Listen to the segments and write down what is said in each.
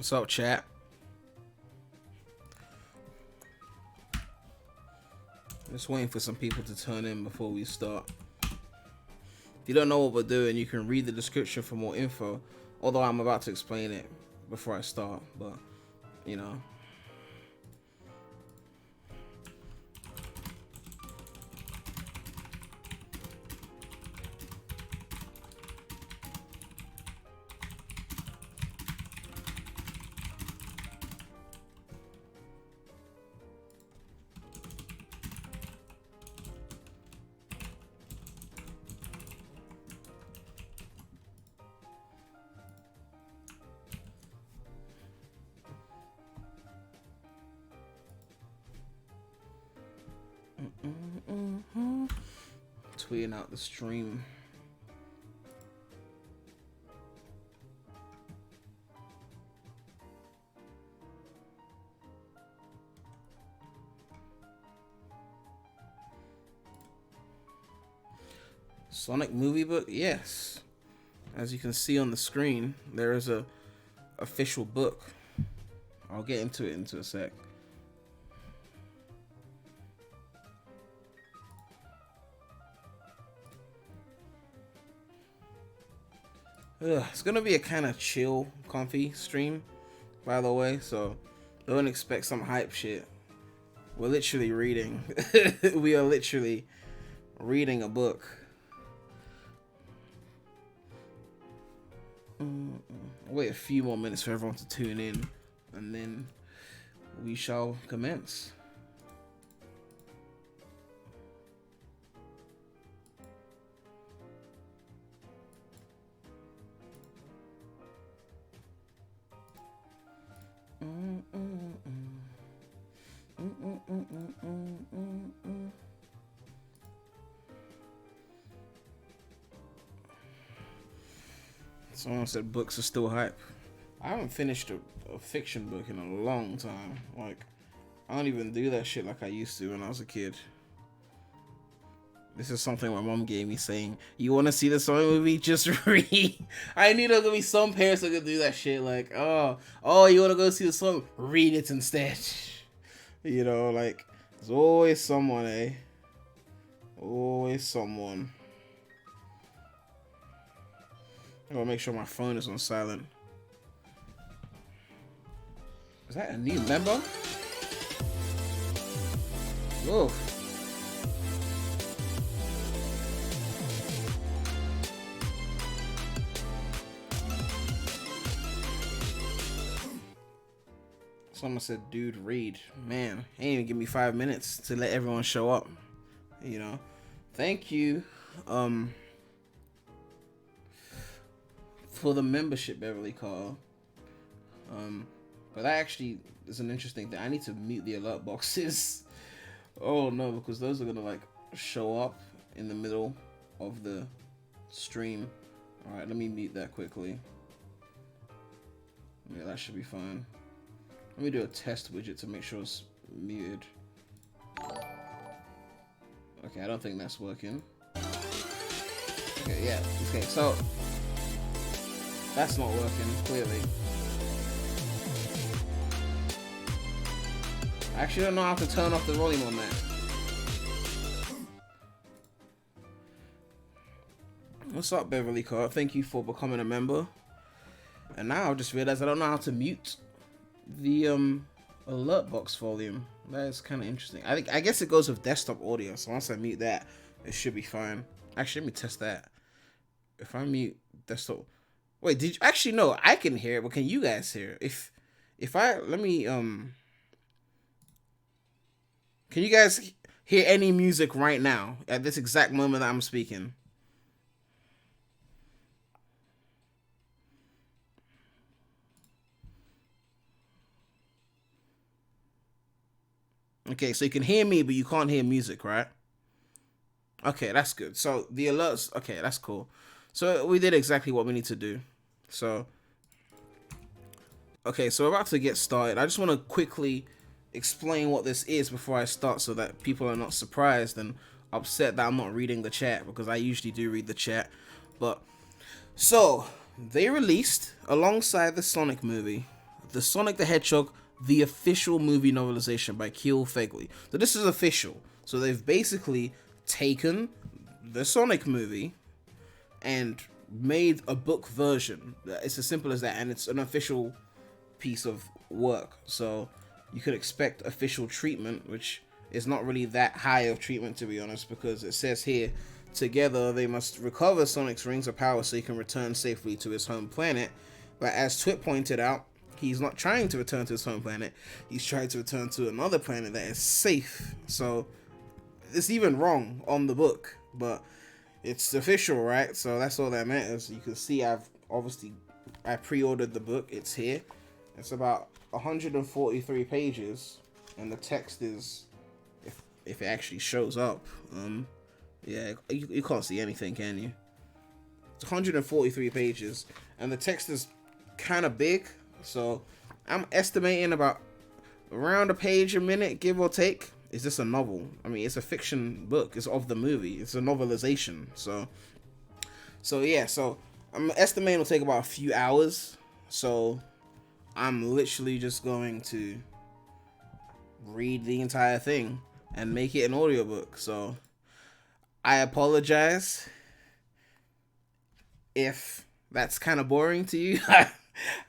What's up, chat? Just waiting for some people to turn in before we start. If you don't know what we're doing, you can read the description for more info. Although I'm about to explain it before I start, but you know. Tweeting out the stream. Sonic movie book? Yes. As you can see on the screen, there is a official book. I'll get into it into a sec. It's gonna be a kind of chill, comfy stream, by the way, so don't expect some hype shit. We're literally reading. We are literally reading a book. Wait a few more minutes for everyone to tune in, and then we shall commence. Someone said books are still hype. I haven't finished a fiction book in a long time. Like, I don't even do that shit like I used to when I was a kid. This is something my mom gave me, saying, you want to see the Sonic movie? Just read. I knew there was going to be some parents that could do that shit. Like, oh, you want to go see the Sonic? Read it instead. You know, like, there's always someone, eh? Always someone. I gotta make sure my phone is on silent. Is that a new member? Whoa. Someone said, dude, read. Man, ain't even give me 5 minutes to let everyone show up. You know? Thank you. For the membership, Beverly Carl. But that actually is an interesting thing. I need to mute the alert boxes. Oh no, because those are gonna like show up in the middle of the stream. Alright, let me mute that quickly. Yeah, that should be fine. Let me do a test widget to make sure it's muted. Okay, I don't think that's working. Okay, yeah. Okay, so that's not working, clearly. I actually don't know how to turn off the volume on that. What's up, Beverly Cart? Thank you for becoming a member. And now I just realized I don't know how to mute the alert box volume. That is kind of interesting. I guess it goes with desktop audio, so once I mute that, it should be fine. Actually, let me test that. If I mute desktop... Wait, did you actually? No, I can hear it, but can you guys hear it? If I let me can you guys hear any music right now at this exact moment that I'm speaking? Okay, so you can hear me, but you can't hear music, right? Okay, that's good. So the alerts, okay, that's cool. So we did exactly what we need to do. So, okay, so we're about to get started. I just want to quickly explain what this is before I start so that people are not surprised and upset that I'm not reading the chat, because I usually do read the chat. But, so, they released, alongside the Sonic movie, the Sonic the Hedgehog, the official movie novelization by Kiel Phegley. So this is official. So they've basically taken the Sonic movie and made a book version. It's as simple as that, and it's an official piece of work. So you could expect official treatment, which is not really that high of treatment, to be honest, because it says here, together they must recover Sonic's rings of power so he can return safely to his home planet. But as Twit pointed out, he's not trying to return to his home planet. He's trying to return to another planet that is safe. So it's even wrong on the book, but it's official, right? So that's all that matters. You can see I pre-ordered the book. It's here. It's about 143 pages, and the text is, if it actually shows up, yeah, you can't see anything, can you? It's 143 pages, and the text is kind of big, so I'm estimating about around a page a minute, give or take. Is this a novel? I mean, it's a fiction book. It's of the movie. It's a novelization. So yeah. So I'm estimating it'll take about a few hours. So I'm literally just going to read the entire thing and make it an audiobook. So I apologize if that's kind of boring to you.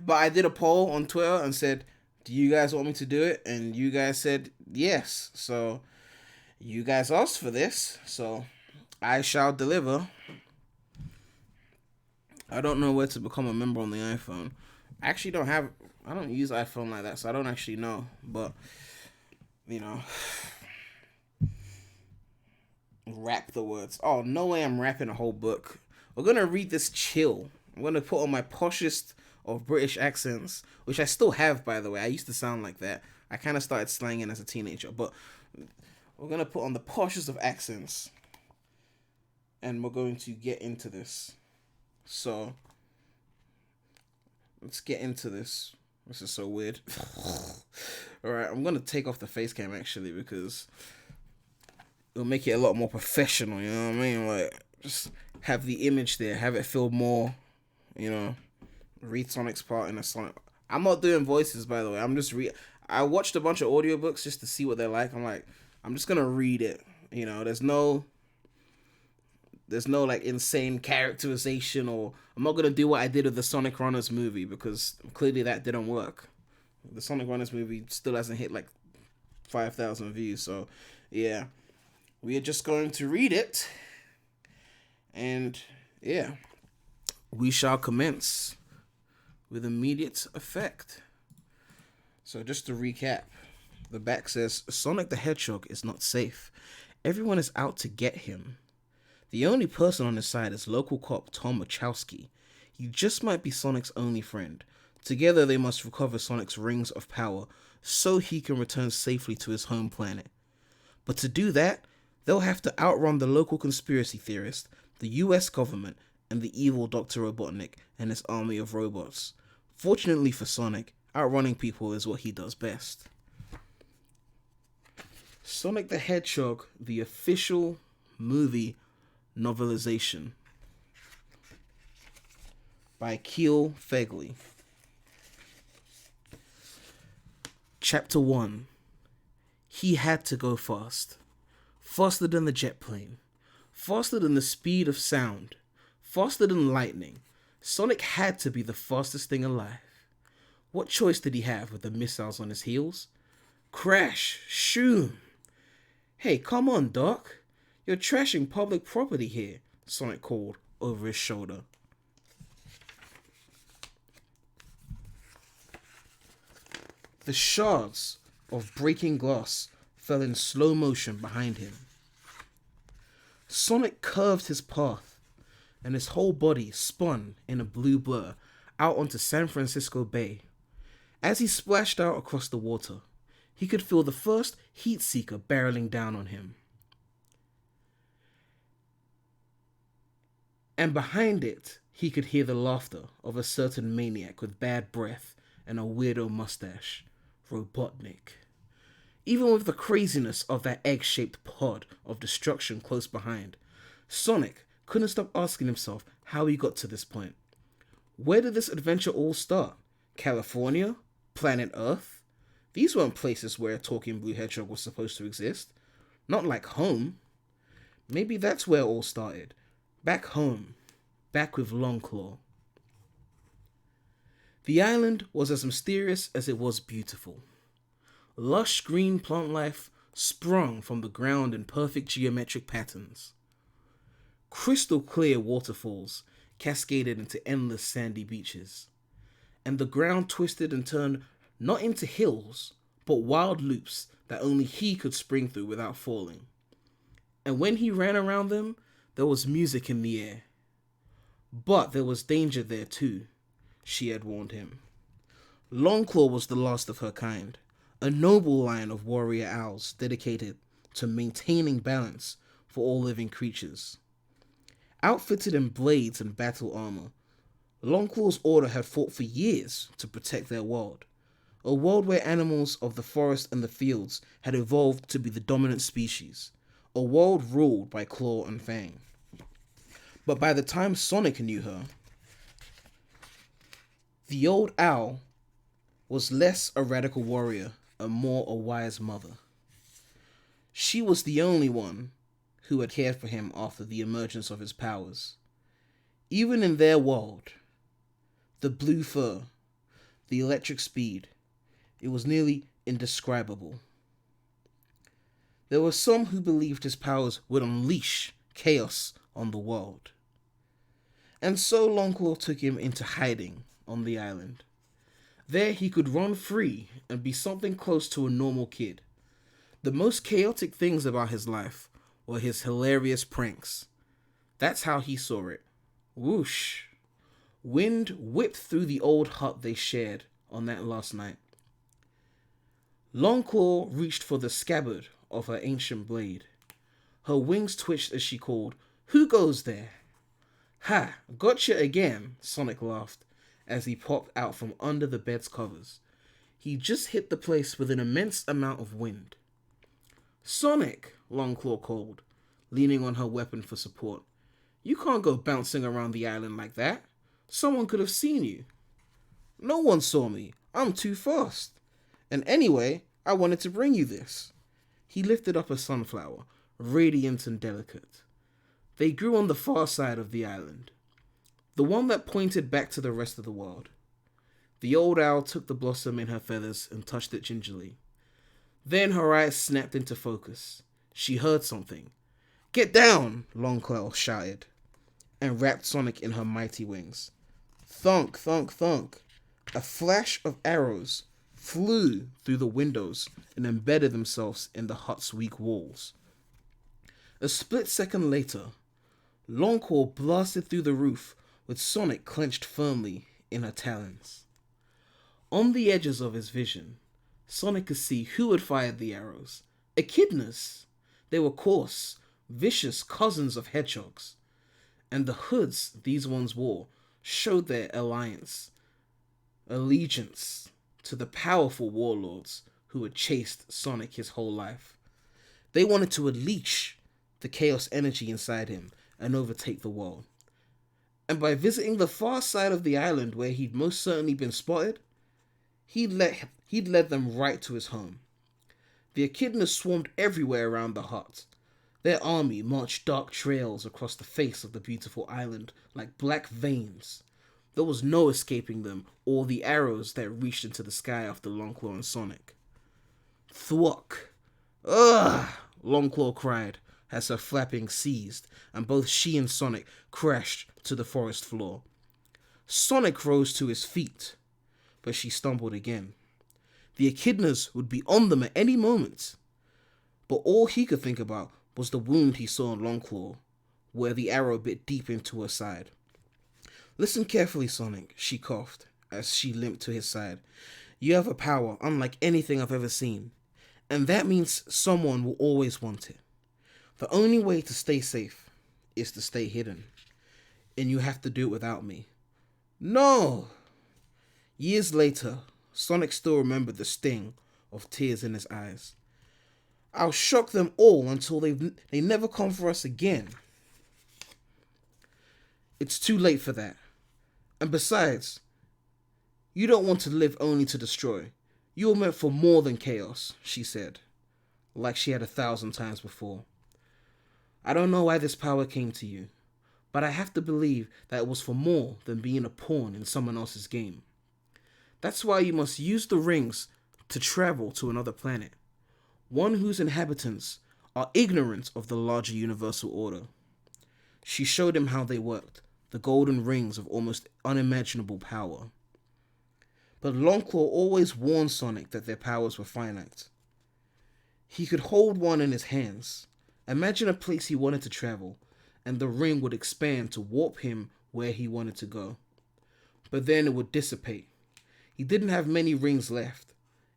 But I did a poll on Twitter and said, do you guys want me to do it? And you guys said yes. So you guys asked for this, so I shall deliver. I don't know where to become a member on the iPhone. I don't use iPhone like that, so I don't actually know. But, you know, rap the words. Oh, no way I'm rapping a whole book. We're going to read this chill. I'm going to put on my poshest of British accents, which I still have, by the way. I used to sound like that. I kind of started slanging as a teenager, but we're going to put on the poshest of accents, and we're going to get into this. So, let's get into this. This is so weird. Alright, I'm going to take off the face cam, actually, because it'll make it a lot more professional, you know what I mean? Like, just have the image there, have it feel more, you know, read Sonic's part in a Sonic. I'm not doing voices, by the way. I'm just I watched a bunch of audiobooks just to see what they're like. I'm just gonna read it. You know, there's no like insane characterization, or I'm not gonna do what I did with the Sonic Runners movie, because clearly that didn't work. The Sonic Runners movie still hasn't hit like 5,000 views. So yeah, we are just going to read it, and yeah, we shall commence with immediate effect. So just to recap, the back says, Sonic the Hedgehog is not safe. Everyone is out to get him. The only person on his side is local cop Tom Wachowski. He just might be Sonic's only friend. Together they must recover Sonic's rings of power so he can return safely to his home planet. But to do that, they'll have to outrun the local conspiracy theorist, the US government, and the evil Dr. Robotnik and his army of robots. Fortunately for Sonic, outrunning people is what he does best. Sonic the Hedgehog, the official movie novelization by Kiel Phegley. Chapter 1. He had to go fast. Faster than the jet plane. Faster than the speed of sound. Faster than lightning. Sonic had to be the fastest thing alive. What choice did he have with the missiles on his heels? Crash! Shoom! Hey, come on, Doc. You're trashing public property here, Sonic called over his shoulder. The shards of breaking glass fell in slow motion behind him. Sonic curved his path, and his whole body spun in a blue blur out onto San Francisco Bay. As he splashed out across the water, he could feel the first heat seeker barreling down on him. And behind it, he could hear the laughter of a certain maniac with bad breath and a weirdo mustache, Robotnik. Even with the craziness of that egg-shaped pod of destruction close behind, Sonic couldn't stop asking himself how he got to this point. Where did this adventure all start? California? Planet Earth? These weren't places where a talking blue hedgehog was supposed to exist. Not like home. Maybe that's where it all started. Back home. Back with Longclaw. The island was as mysterious as it was beautiful. Lush green plant life sprung from the ground in perfect geometric patterns. Crystal clear waterfalls cascaded into endless sandy beaches. And the ground twisted and turned not into hills, but wild loops that only he could spring through without falling. And when he ran around them, there was music in the air. But there was danger there too, she had warned him. Longclaw was the last of her kind, a noble line of warrior owls dedicated to maintaining balance for all living creatures. Outfitted in blades and battle armor, Longclaw's order had fought for years to protect their world, a world where animals of the forest and the fields had evolved to be the dominant species, a world ruled by claw and fang. But by the time Sonic knew her, the old owl was less a radical warrior and more a wise mother. She was the only one who had cared for him after the emergence of his powers. Even in their world, the blue fur, the electric speed, it was nearly indescribable. There were some who believed his powers would unleash chaos on the world. And so Longclaw took him into hiding on the island. There he could run free and be something close to a normal kid. The most chaotic things about his life were his hilarious pranks. That's how he saw it. Whoosh. Wind whipped through the old hut they shared on that last night. Longclaw reached for the scabbard of her ancient blade. Her wings twitched as she called, "Who goes there?" "Ha, gotcha again," Sonic laughed as he popped out from under the bed's covers. He just hit the place with an immense amount of wind. "Sonic," Longclaw called, leaning on her weapon for support. "You can't go bouncing around the island like that. Someone could have seen you." "No one saw me. I'm too fast. And anyway, I wanted to bring you this." He lifted up a sunflower, radiant and delicate. They grew on the far side of the island, the one that pointed back to the rest of the world. The old owl took the blossom in her feathers and touched it gingerly. Then her eyes snapped into focus. She heard something. "Get down!" Longclaw shouted, and wrapped Sonic in her mighty wings. Thunk, thunk, thunk. A flash of arrows flew through the windows and embedded themselves in the hut's weak walls. A split second later, Longclaw blasted through the roof with Sonic clenched firmly in her talons. On the edges of his vision, Sonic could see who had fired the arrows. Echidnas! They were coarse, vicious cousins of hedgehogs, and the hoods these ones wore showed their allegiance to the powerful warlords who had chased Sonic his whole life. They wanted to unleash the chaos energy inside him and overtake the world. And by visiting the far side of the island where he'd most certainly been spotted, he'd led them right to his home. The echidnas swarmed everywhere around the hut. Their army marched dark trails across the face of the beautiful island like black veins. There was no escaping them or the arrows that reached into the sky after Longclaw and Sonic. "Thwack! Ugh!" Longclaw cried as her flapping ceased and both she and Sonic crashed to the forest floor. Sonic rose to his feet, but she stumbled again. The echidnas would be on them at any moment. But all he could think about was the wound he saw on Longclaw, where the arrow bit deep into her side. "Listen carefully, Sonic," she coughed as she limped to his side. "You have a power unlike anything I've ever seen, and that means someone will always want it. The only way to stay safe is to stay hidden, and you have to do it without me." "No!" Years later, Sonic still remembered the sting of tears in his eyes. "I'll shock them all until they never come for us again." "It's too late for that. And besides, You don't want to live only to destroy. You were meant for more than chaos, she said, like she had 1,000 times before. I don't know why this power came to you, but I have to believe that it was for more than being a pawn in someone else's game. That's why you must use the rings to travel to another planet, one whose inhabitants are ignorant of the larger universal order. She showed him how they worked, the golden rings of almost unimaginable power. But Longclaw always warned Sonic that their powers were finite. He could hold one in his hands. Imagine a place he wanted to travel, and the ring would expand to warp him where he wanted to go. But then it would dissipate. He didn't have many rings left,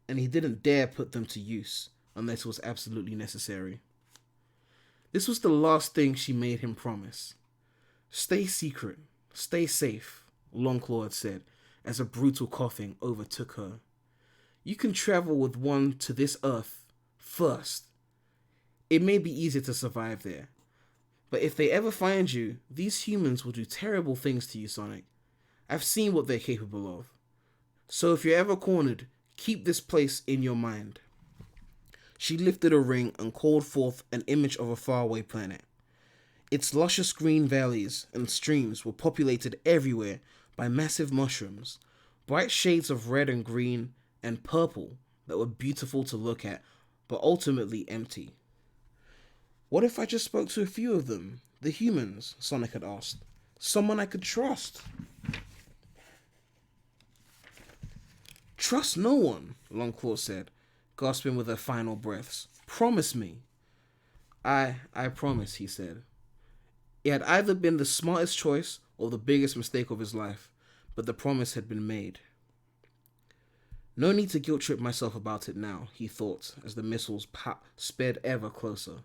and he didn't dare put them to use unless it was absolutely necessary. This was the last thing she made him promise. Stay secret, stay safe, Longclaw had said, as a brutal coughing overtook her. You can travel with one to this earth first. It may be easier to survive there, but if they ever find you, these humans will do terrible things to you, Sonic. I've seen what they're capable of. So if you're ever cornered, keep this place in your mind. She lifted a ring and called forth an image of a faraway planet. Its luscious green valleys and streams were populated everywhere by massive mushrooms, bright shades of red and green and purple that were beautiful to look at, but ultimately empty. What if I just spoke to a few of them, the humans? Sonic had asked. Someone I could trust. Trust no one, Longclaw said, gasping with her final breaths. Promise me. I promise, he said. It had either been the smartest choice or the biggest mistake of his life, but the promise had been made. No need to guilt-trip myself about it now, he thought, as the missiles sped ever closer.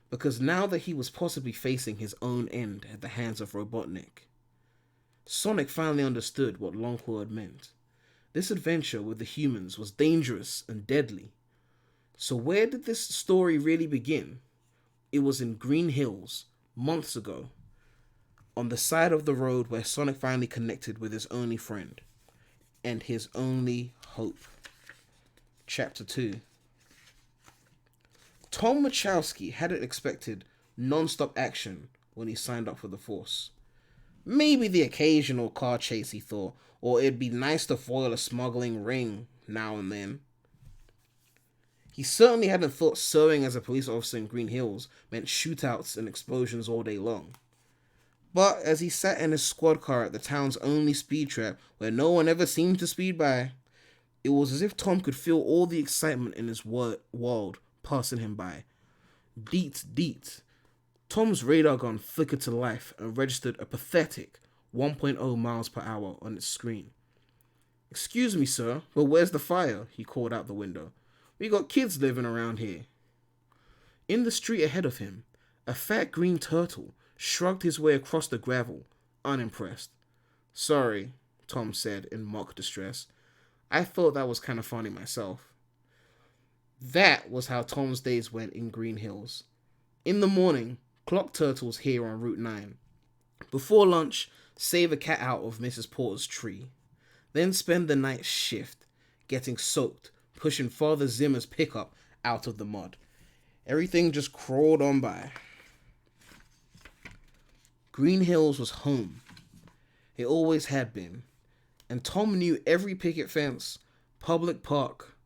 Because now that he was possibly facing his own end at the hands of Robotnik. Sonic finally understood what Longclaw had meant. This adventure with the humans was dangerous and deadly. So where did this story really begin? It was in Green Hills, months ago, on the side of the road where Sonic finally connected with his only friend and his only hope. Chapter 2. Tom Wachowski hadn't expected non-stop action when he signed up for the Force. Maybe the occasional car chase, he thought, or it'd be nice to foil a smuggling ring now and then. He certainly hadn't thought serving as a police officer in Green Hills meant shootouts and explosions all day long. But as he sat in his squad car at the town's only speed trap where no one ever seemed to speed by, it was as if Tom could feel all the excitement in his world passing him by. Deet, deet. Tom's radar gun flickered to life and registered a pathetic 1.0 miles per hour on its screen. Excuse me, sir, but where's the fire? He called out the window. We got kids living around here. In the street ahead of him, a fat green turtle shrugged his way across the gravel, unimpressed. Sorry, Tom said in mock distress. I thought that was kind of funny myself. That was how Tom's days went in Green Hills. In the morning, clock turtles here on Route 9. Before lunch, save a cat out of Mrs. Porter's tree. Then spend the night shift, getting soaked, pushing Father Zimmer's pickup out of the mud. Everything just crawled on by. Green Hills was home. It always had been. And Tom knew every picket fence, public park,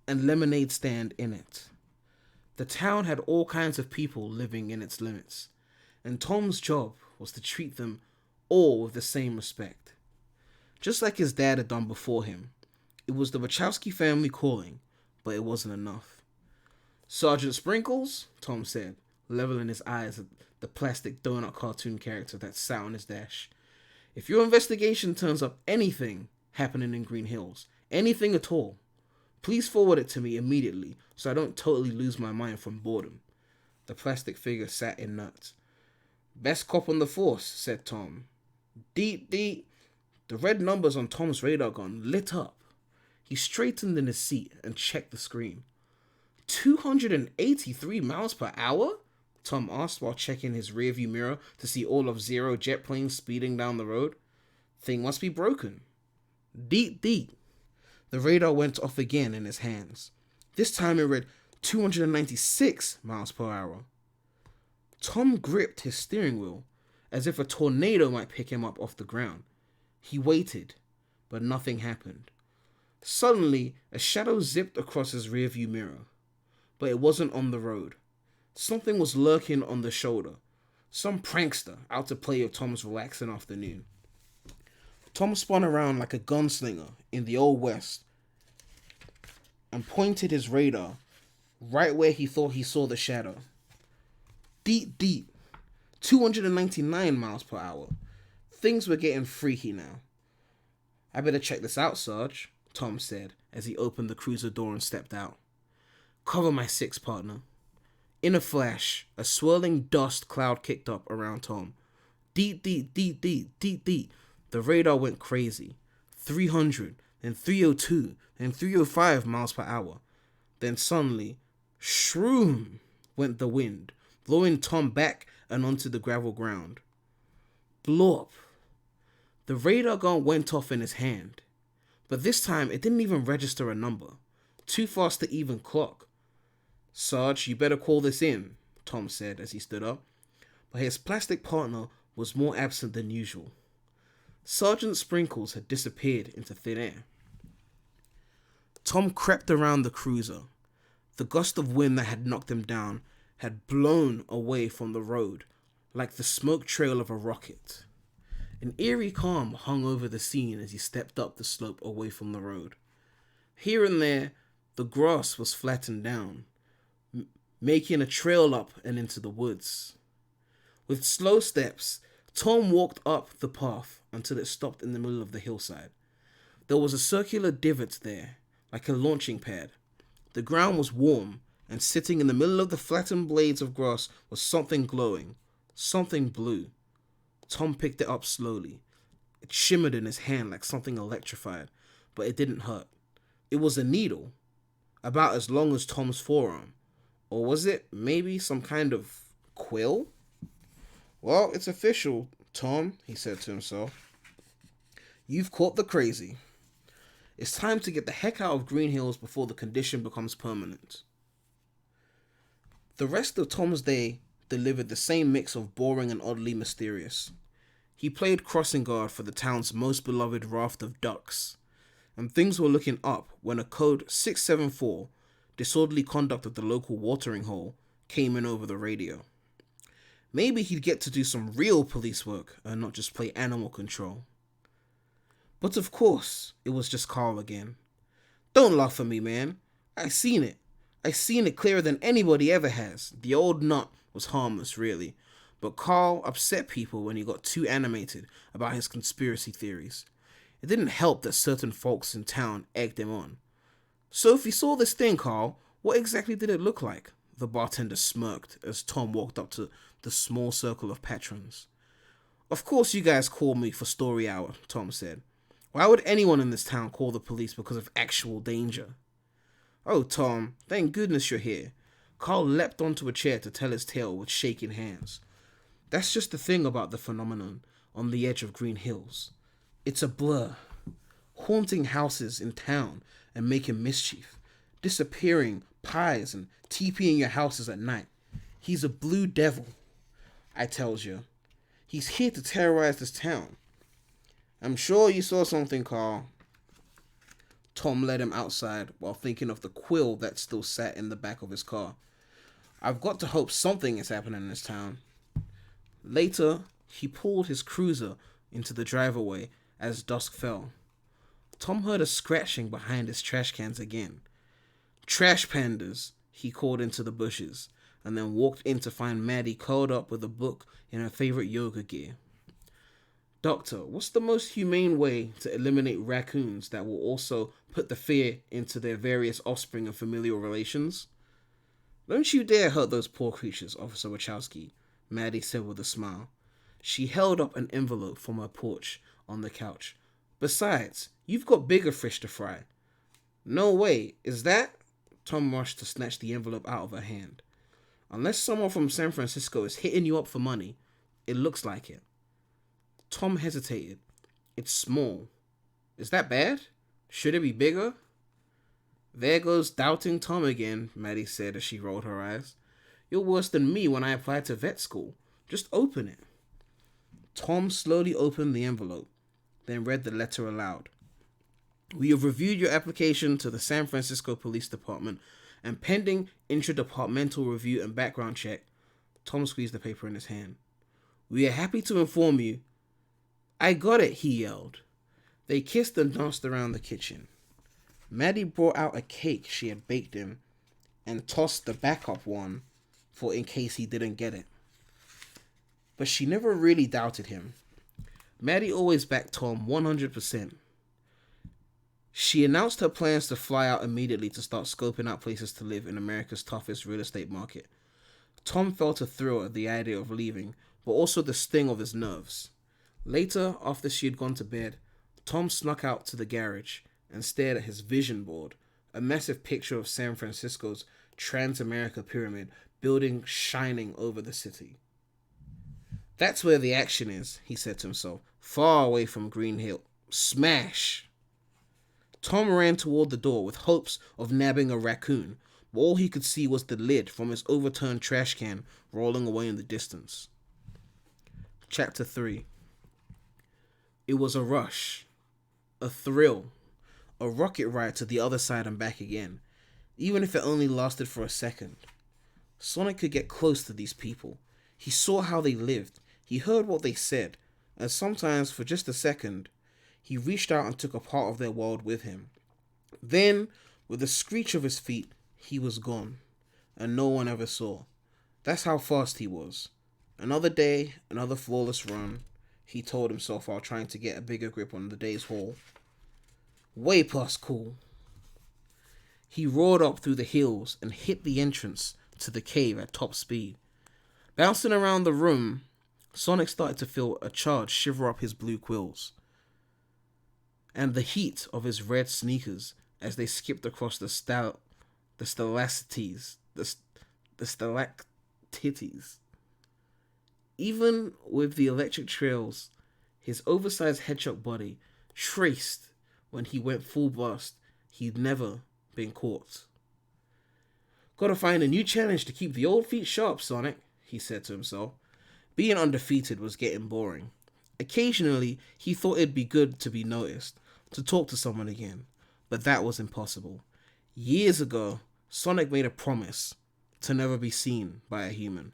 and lemonade stand in it. The town had all kinds of people living in its limits, and Tom's job was to treat them all with the same respect. Just like his dad had done before him, it was the Wachowski family calling, but it wasn't enough. Sergeant Sprinkles, Tom said, leveling his eyes at the plastic donut cartoon character that sat on his dash. If your investigation turns up anything happening in Green Hills, anything at all, please forward it to me immediately so I don't totally lose my mind from boredom. The plastic figure sat inert. Best cop on the force, said Tom. Deet, deet. The red numbers on Tom's radar gun lit up. He straightened in his seat and checked the screen. 283 miles per hour? Tom asked while checking his rearview mirror to see all of Zero jet planes speeding down the road. Thing must be broken. Deet deet. The radar went off again in his hands. This time it read 296 miles per hour. Tom gripped his steering wheel as if a tornado might pick him up off the ground. He waited, but nothing happened. Suddenly, a shadow zipped across his rearview mirror, but it wasn't on the road. Something was lurking on the shoulder. Some prankster out to play with Tom's relaxing afternoon. Tom spun around like a gunslinger in the Old West and pointed his radar right where he thought he saw the shadow. Deep, deep. 299 miles per hour. Things were getting freaky now. I better check this out, Sarge, Tom said as he opened the cruiser door and stepped out. Cover my six, partner. In a flash, a swirling dust cloud kicked up around Tom. Deep, deep, deep, deep, deep, deep. The radar went crazy. 300, then 302, then 305 miles per hour. Then suddenly, shroom, went the wind, blowing Tom back and onto the gravel ground. Blorp. The radar gun went off in his hand, but this time it didn't even register a number. Too fast to even clock. Sarge, you better call this in, Tom said as he stood up, but his plastic partner was more absent than usual. Sergeant Sprinkles had disappeared into thin air. Tom crept around the cruiser. The gust of wind that had knocked him down had blown away from the road like the smoke trail of a rocket. An eerie calm hung over the scene as he stepped up the slope away from the road. Here and there, the grass was flattened down, making a trail up and into the woods. With slow steps, Tom walked up the path until it stopped in the middle of the hillside. There was a circular divot there, like a launching pad. The ground was warm, and sitting in the middle of the flattened blades of grass was something glowing, something blue. Tom picked it up slowly. It shimmered in his hand like something electrified, but it didn't hurt. It was a needle, about as long as Tom's forearm. Or was it maybe some kind of quill? Well, it's official, Tom, he said to himself. You've caught the crazy. It's time to get the heck out of Green Hills before the condition becomes permanent. The rest of Tom's day delivered the same mix of boring and oddly mysterious. He played crossing guard for the town's most beloved raft of ducks, and things were looking up when a code 674, disorderly conduct of the local watering hole, came in over the radio. Maybe he'd get to do some real police work and not just play animal control. But of course, it was just Carl again. Don't laugh at me, man. I seen it. I seen it clearer than anybody ever has. The old nut was harmless, really. But Carl upset people when he got too animated about his conspiracy theories. It didn't help that certain folks in town egged him on. So if you saw this thing, Carl, what exactly did it look like? The bartender smirked as Tom walked up to the small circle of patrons. Of course you guys call me for story hour, Tom said. Why would anyone in this town call the police because of actual danger? Oh, Tom, thank goodness you're here. Carl leapt onto a chair to tell his tale with shaking hands. That's just the thing about the phenomenon on the edge of Green Hills. It's a blur. Haunting houses in town and making mischief. Disappearing pies and TPing your houses at night. He's a blue devil, I tells you. He's here to terrorize this town. I'm sure you saw something, Carl. Tom led him outside while thinking of the quill that still sat in the back of his car. I've got to hope something is happening in this town. Later, he pulled his cruiser into the driveway as dusk fell. Tom heard a scratching behind his trash cans again. Trash pandas, he called into the bushes, and then walked in to find Matty curled up with a book in her favorite yoga gear. Doctor, what's the most humane way to eliminate raccoons that will also put the fear into their various offspring and familial relations? Don't you dare hurt those poor creatures, Officer Wachowski, Matty said with a smile. She held up an envelope from her porch on the couch. Besides, you've got bigger fish to fry. No way, is that? Tom rushed to snatch the envelope out of her hand. Unless someone from San Francisco is hitting you up for money, it looks like it. Tom hesitated. It's small. Is that bad? Should it be bigger? There goes doubting Tom again, Matty said as she rolled her eyes. You're worse than me when I applied to vet school. Just open it. Tom slowly opened the envelope, then read the letter aloud. We have reviewed your application to the San Francisco Police Department, and pending intra-departmental review and background check, Tom squeezed the paper in his hand. We are happy to inform you. I got it, he yelled. They kissed and danced around the kitchen. Maddie brought out a cake she had baked him and tossed the backup one for in case he didn't get it. But she never really doubted him. Maddie always backed Tom 100%. She announced her plans to fly out immediately to start scoping out places to live in America's toughest real estate market. Tom felt a thrill at the idea of leaving, but also the sting of his nerves. Later, after she had gone to bed, Tom snuck out to the garage and stared at his vision board, a massive picture of San Francisco's Trans-America Pyramid building shining over the city. That's where the action is, he said to himself, far away from Green Hill. Smash! Tom ran toward the door with hopes of nabbing a raccoon, but all he could see was the lid from his overturned trash can rolling away in the distance. Chapter 3. It was a rush, a thrill, a rocket ride to the other side and back again, even if it only lasted for a second. Sonic could get close to these people. He saw how they lived, he heard what they said, and sometimes, for just a second, he reached out and took a part of their world with him. Then, with a screech of his feet, he was gone, and no one ever saw. That's how fast he was. Another day, another flawless run, he told himself while trying to get a bigger grip on the day's haul. Way past cool. He roared up through the hills and hit the entrance to the cave at top speed. Bouncing around the room, Sonic started to feel a charge shiver up his blue quills, and the heat of his red sneakers as they skipped across the stalactites. Even with the electric trails, his oversized hedgehog body traced when he went full blast, he'd never been caught. Gotta find a new challenge to keep the old feet sharp, Sonic, he said to himself. Being undefeated was getting boring. Occasionally, he thought it'd be good to be noticed, to talk to someone again, but that was impossible. Years ago, Sonic made a promise to never be seen by a human,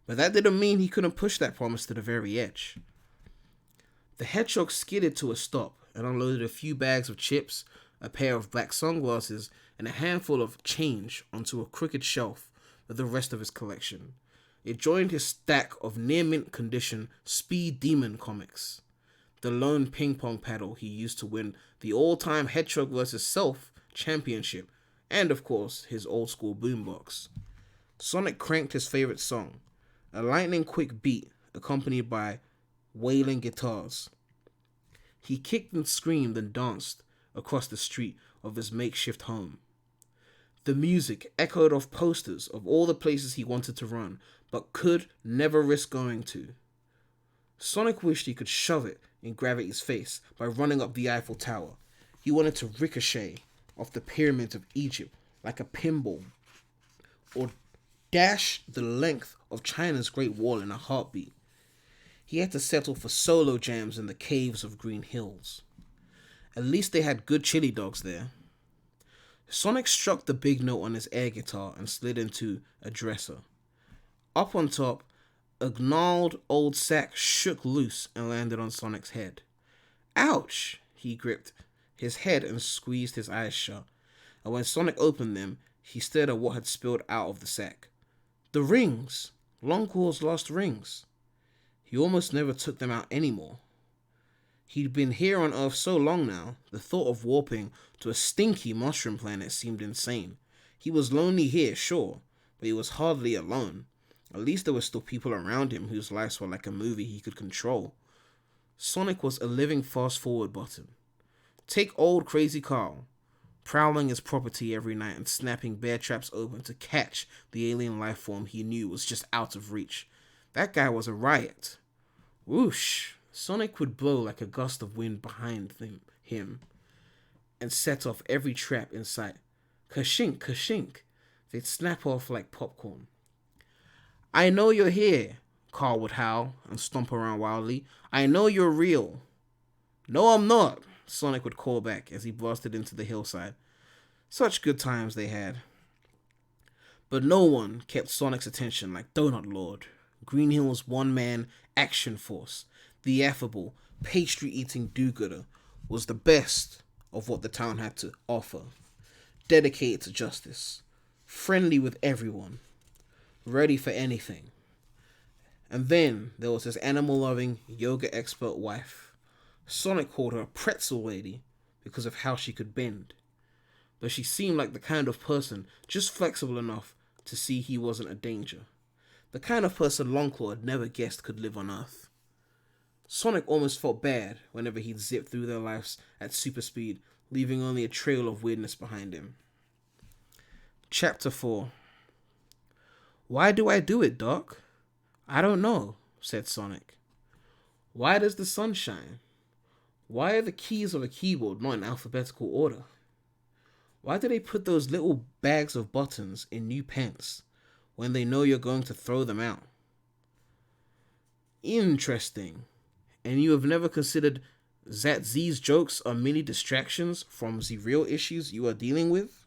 but that didn't mean he couldn't push that promise to the very edge. The hedgehog skidded to a stop and unloaded a few bags of chips, a pair of black sunglasses, and a handful of change onto a crooked shelf with the rest of his collection. It joined his stack of near-mint condition Speed Demon comics, the lone ping-pong paddle he used to win the all-time Hedgehog vs. Self championship, and of course, his old-school boombox. Sonic cranked his favorite song, a lightning-quick beat accompanied by wailing guitars. He kicked and screamed and danced across the street of his makeshift home. The music echoed off posters of all the places he wanted to run, but could never risk going to. Sonic wished he could shove it in gravity's face by running up the Eiffel Tower. He wanted to ricochet off the pyramids of Egypt like a pinball, or dash the length of China's Great Wall in a heartbeat. He had to settle for solo jams in the caves of Green Hills. At least they had good chili dogs there. Sonic struck the big note on his air guitar and slid into a dresser. Up on top, a gnarled old sack shook loose and landed on Sonic's head. Ouch! He gripped his head and squeezed his eyes shut. And when Sonic opened them, he stared at what had spilled out of the sack. The rings! Longclaw's lost rings. He almost never took them out anymore. He'd been here on Earth so long now, the thought of warping to a stinky mushroom planet seemed insane. He was lonely here, sure, but he was hardly alone. At least there were still people around him whose lives were like a movie he could control. Sonic was a living fast-forward button. Take old Crazy Carl, prowling his property every night and snapping bear traps open to catch the alien life form he knew was just out of reach. That guy was a riot. Whoosh! Sonic would blow like a gust of wind behind him, him and set off every trap in sight. Kashink, kashink. They'd snap off like popcorn. I know you're here, Carl would howl and stomp around wildly. I know you're real. No, I'm not, Sonic would call back as he blasted into the hillside. Such good times they had. But no one kept Sonic's attention like Donut Lord, Green Hill's one-man action force. The affable, pastry-eating do-gooder was the best of what the town had to offer. Dedicated to justice, friendly with everyone, ready for anything. And then there was his animal-loving, yoga-expert wife. Sonic called her a pretzel lady because of how she could bend. But she seemed like the kind of person just flexible enough to see he wasn't a danger. The kind of person Longclaw had never guessed could live on Earth. Sonic almost felt bad whenever he'd zip through their lives at super speed, leaving only a trail of weirdness behind him. Chapter 4. Why do I do it, Doc? I don't know, said Sonic. Why does the sun shine? Why are the keys of a keyboard not in alphabetical order? Why do they put those little bags of buttons in new pens when they know you're going to throw them out? Interesting. And you have never considered that these jokes are mini distractions from the real issues you are dealing with?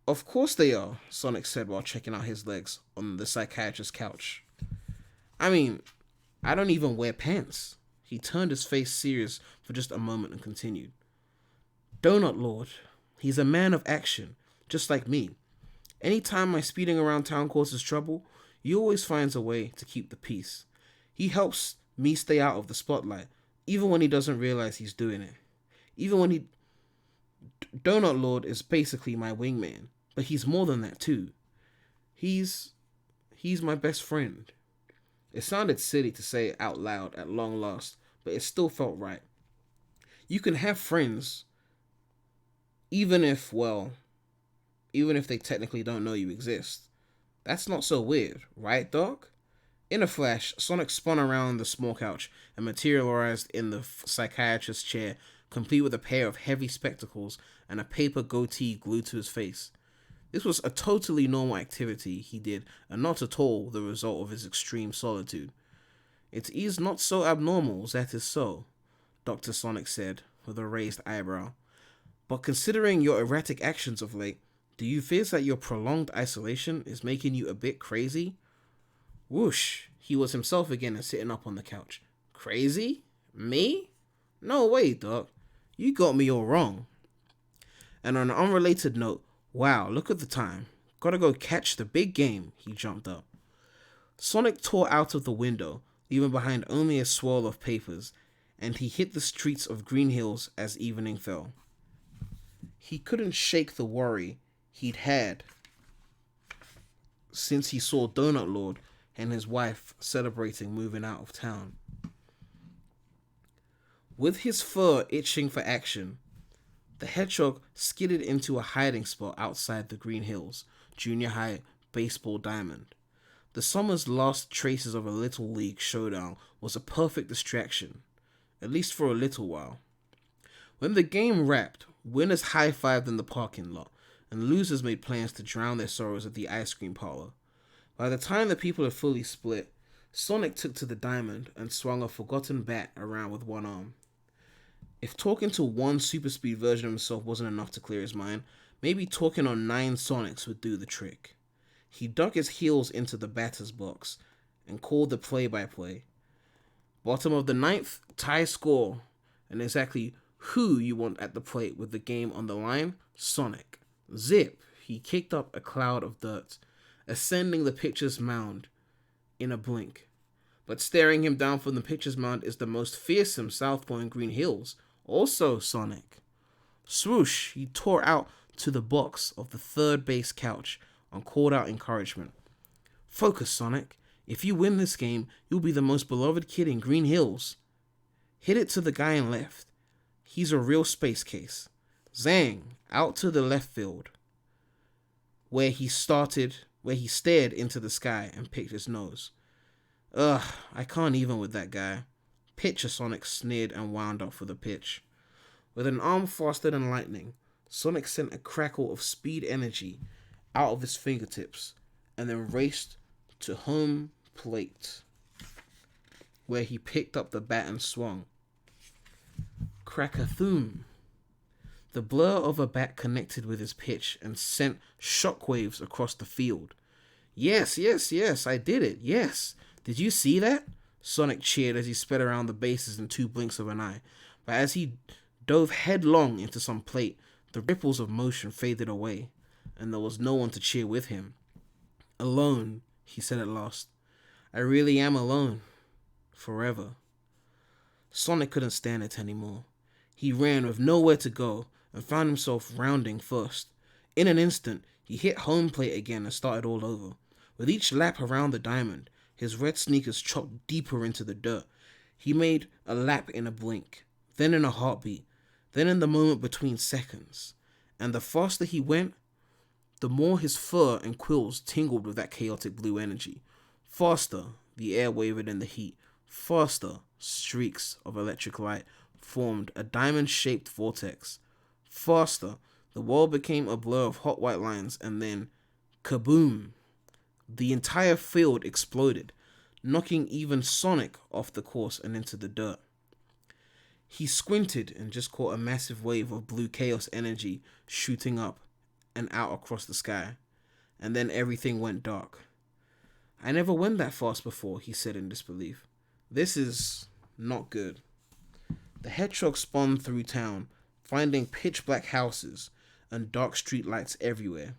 Of course they are, Sonic said while checking out his legs on the psychiatrist's couch. I mean, I don't even wear pants. He turned his face serious for just a moment and continued. Donut Lord, he's a man of action, just like me. Anytime my speeding around town causes trouble, he always finds a way to keep the peace. He helps me stay out of the spotlight, even when he doesn't realize he's doing it. Even when Donut Lord is basically my wingman, but he's more than that too. He's my best friend. It sounded silly to say it out loud at long last, but it still felt right. You can have friends, even if they technically don't know you exist. That's not so weird, right, Doc? In a flash, Sonic spun around the small couch and materialized in the psychiatrist's chair, complete with a pair of heavy spectacles and a paper goatee glued to his face. This was a totally normal activity he did, and not at all the result of his extreme solitude. It is not so abnormal, that is so, Dr. Sonic said, with a raised eyebrow. But considering your erratic actions of late, do you fear that your prolonged isolation is making you a bit crazy? Whoosh, he was himself again and sitting up on the couch. Crazy? Me? No way, Doc. You got me all wrong. And on an unrelated note, wow, look at the time. Gotta go catch the big game, he jumped up. Sonic tore out of the window, leaving behind only a swirl of papers, and he hit the streets of Green Hills as evening fell. He couldn't shake the worry he'd had since he saw Donut Lord and his wife celebrating moving out of town. With his fur itching for action, the hedgehog skidded into a hiding spot outside the Green Hills Junior High baseball diamond. The summer's last traces of a Little League showdown was a perfect distraction, at least for a little while. When the game wrapped, winners high-fived in the parking lot, and losers made plans to drown their sorrows at the ice cream parlor. By the time the people had fully split, Sonic took to the diamond and swung a forgotten bat around with one arm. If talking to one super speed version of himself wasn't enough to clear his mind, maybe talking on 9 Sonics would do the trick. He dug his heels into the batter's box and called the play-by-play. Bottom of the 9th, tie score, and exactly who you want at the plate with the game on the line? Sonic. Zip! He kicked up a cloud of dirt, ascending the pitcher's mound in a blink. But staring him down from the pitcher's mound is the most fearsome southpaw in Green Hills, also Sonic. Swoosh! He tore out to the box of the third base couch and called out encouragement. Focus, Sonic. If you win this game, you'll be the most beloved kid in Green Hills. Hit it to the guy in left. He's a real space case. Zang! Out to the left field, where he stared into the sky and picked his nose. Ugh, I can't even with that guy. Pitcher, Sonic sneered and wound up for the pitch. With an arm faster than lightning, Sonic sent a crackle of speed energy out of his fingertips and then raced to home plate, where he picked up the bat and swung. Crack-a-thoom. The blur of a bat connected with his pitch and sent shockwaves across the field. Yes, I did it, yes. Did you see that? Sonic cheered as he sped around the bases in 2 blinks of an eye. But as he dove headlong into some plate, the ripples of motion faded away, and there was no one to cheer with him. Alone, he said at last. I really am alone. Forever. Sonic couldn't stand it anymore. He ran with nowhere to go and found himself rounding first. In an instant, he hit home plate again and started all over. With each lap around the diamond, his red sneakers chopped deeper into the dirt. He made a lap in a blink, then in a heartbeat, then in the moment between seconds. And the faster he went, the more his fur and quills tingled with that chaotic blue energy. Faster, the air wavered in the heat. Faster, streaks of electric light formed a diamond-shaped vortex. Faster, the world became a blur of hot white lines, and then, kaboom! The entire field exploded, knocking even Sonic off the course and into the dirt. He squinted and just caught a massive wave of blue chaos energy shooting up and out across the sky, and then everything went dark. I never went that fast before, he said in disbelief. This is not good. The hedgehog spun through town, finding pitch-black houses and dark streetlights everywhere.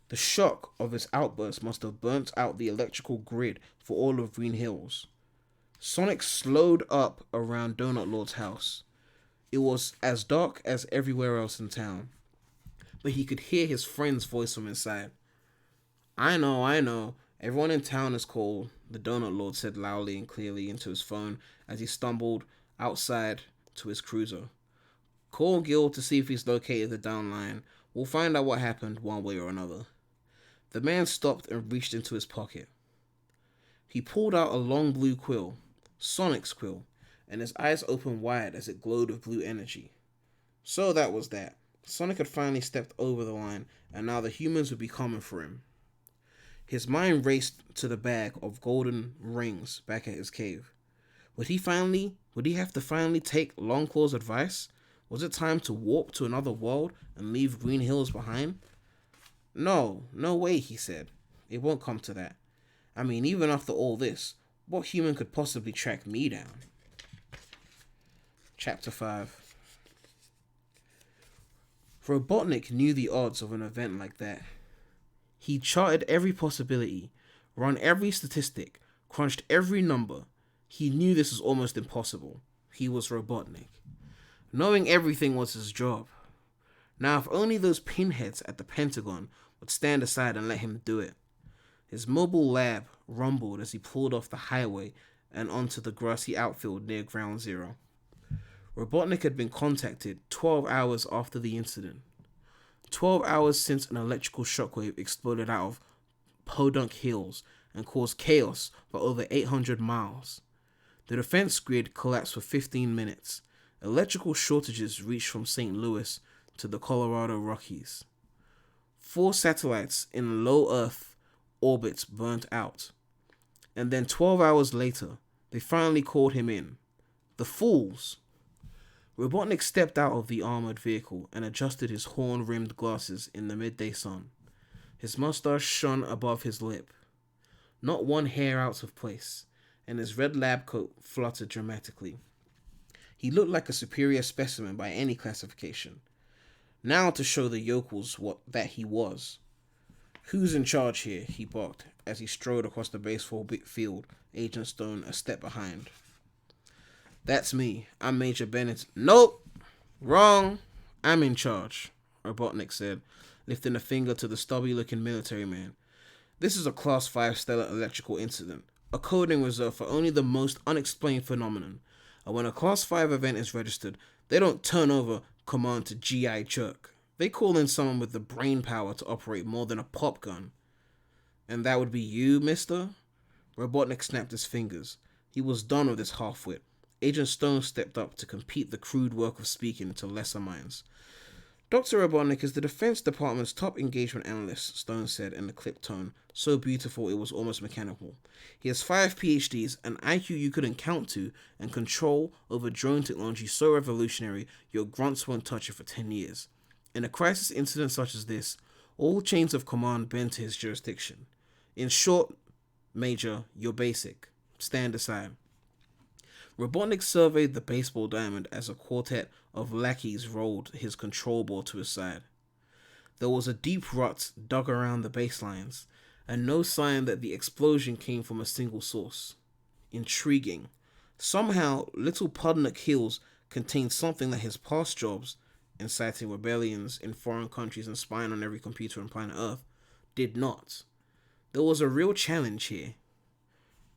The shock of his outburst must have burnt out the electrical grid for all of Green Hills. Sonic slowed up around Donut Lord's house. It was as dark as everywhere else in town, but he could hear his friend's voice from inside. I know. Everyone in town is cold, the Donut Lord said loudly and clearly into his phone as he stumbled outside to his cruiser. Call Gil to see if he's located the down line. We'll find out what happened one way or another. The man stopped and reached into his pocket. He pulled out a long blue quill, Sonic's quill, and his eyes opened wide as it glowed with blue energy. So that was that. Sonic had finally stepped over the line, and now the humans would be coming for him. His mind raced to the bag of golden rings back at his cave. Would he have to finally take Longclaw's advice? Was it time to warp to another world and leave Green Hills behind? No way, he said. It won't come to that. I mean, even after all this, what human could possibly track me down? Chapter 5. Robotnik knew the odds of an event like that. He charted every possibility, run every statistic, crunched every number. He knew this was almost impossible. He was Robotnik. Knowing everything was his job. Now, if only those pinheads at the Pentagon would stand aside and let him do it. His mobile lab rumbled as he pulled off the highway and onto the grassy outfield near Ground Zero. Robotnik had been contacted 12 hours after the incident. 12 hours since an electrical shockwave exploded out of Podunk Hills and caused chaos for over 800 miles. The defense grid collapsed for 15 minutes. Electrical shortages reached from St. Louis to the Colorado Rockies. 4 satellites in low Earth orbits burnt out. And then 12 hours later, they finally called him in. The fools! Robotnik stepped out of the armored vehicle and adjusted his horn-rimmed glasses in the midday sun. His mustache shone above his lip, not one hair out of place, and his red lab coat fluttered dramatically. He looked like a superior specimen by any classification. Now to show the yokels that he was. Who's in charge here? He barked as he strode across the baseball field, Agent Stone a step behind. That's me. I'm Major Bennett. Nope! Wrong! I'm in charge, Robotnik said, lifting a finger to the stubby-looking military man. This is a Class 5 stellar electrical incident, a coding reserved for only the most unexplained phenomenon. And when a Class 5 event is registered, they don't turn over command to G.I. Jerk. They call in someone with the brain power to operate more than a pop gun. And that would be you, mister? Robotnik snapped his fingers. He was done with his half-wit. Agent Stone stepped up to compete the crude work of speaking to lesser minds. Dr. Robotnik is the Defense Department's top engagement analyst, Stone said in a clipped tone, so beautiful it was almost mechanical. He has 5 PhDs, an IQ you couldn't count to, and control over drone technology so revolutionary your grunts won't touch it for 10 years. In a crisis incident such as this, all chains of command bend to his jurisdiction. In short, Major, you're basic. Stand aside. Robotnik surveyed the baseball diamond as a quartet of lackeys rolled his control board to his side. There was a deep rut dug around the baselines, and no sign that the explosion came from a single source. Intriguing. Somehow, little Pudnik Hills contained something that his past jobs, inciting rebellions in foreign countries and spying on every computer on planet Earth, did not. There was a real challenge here.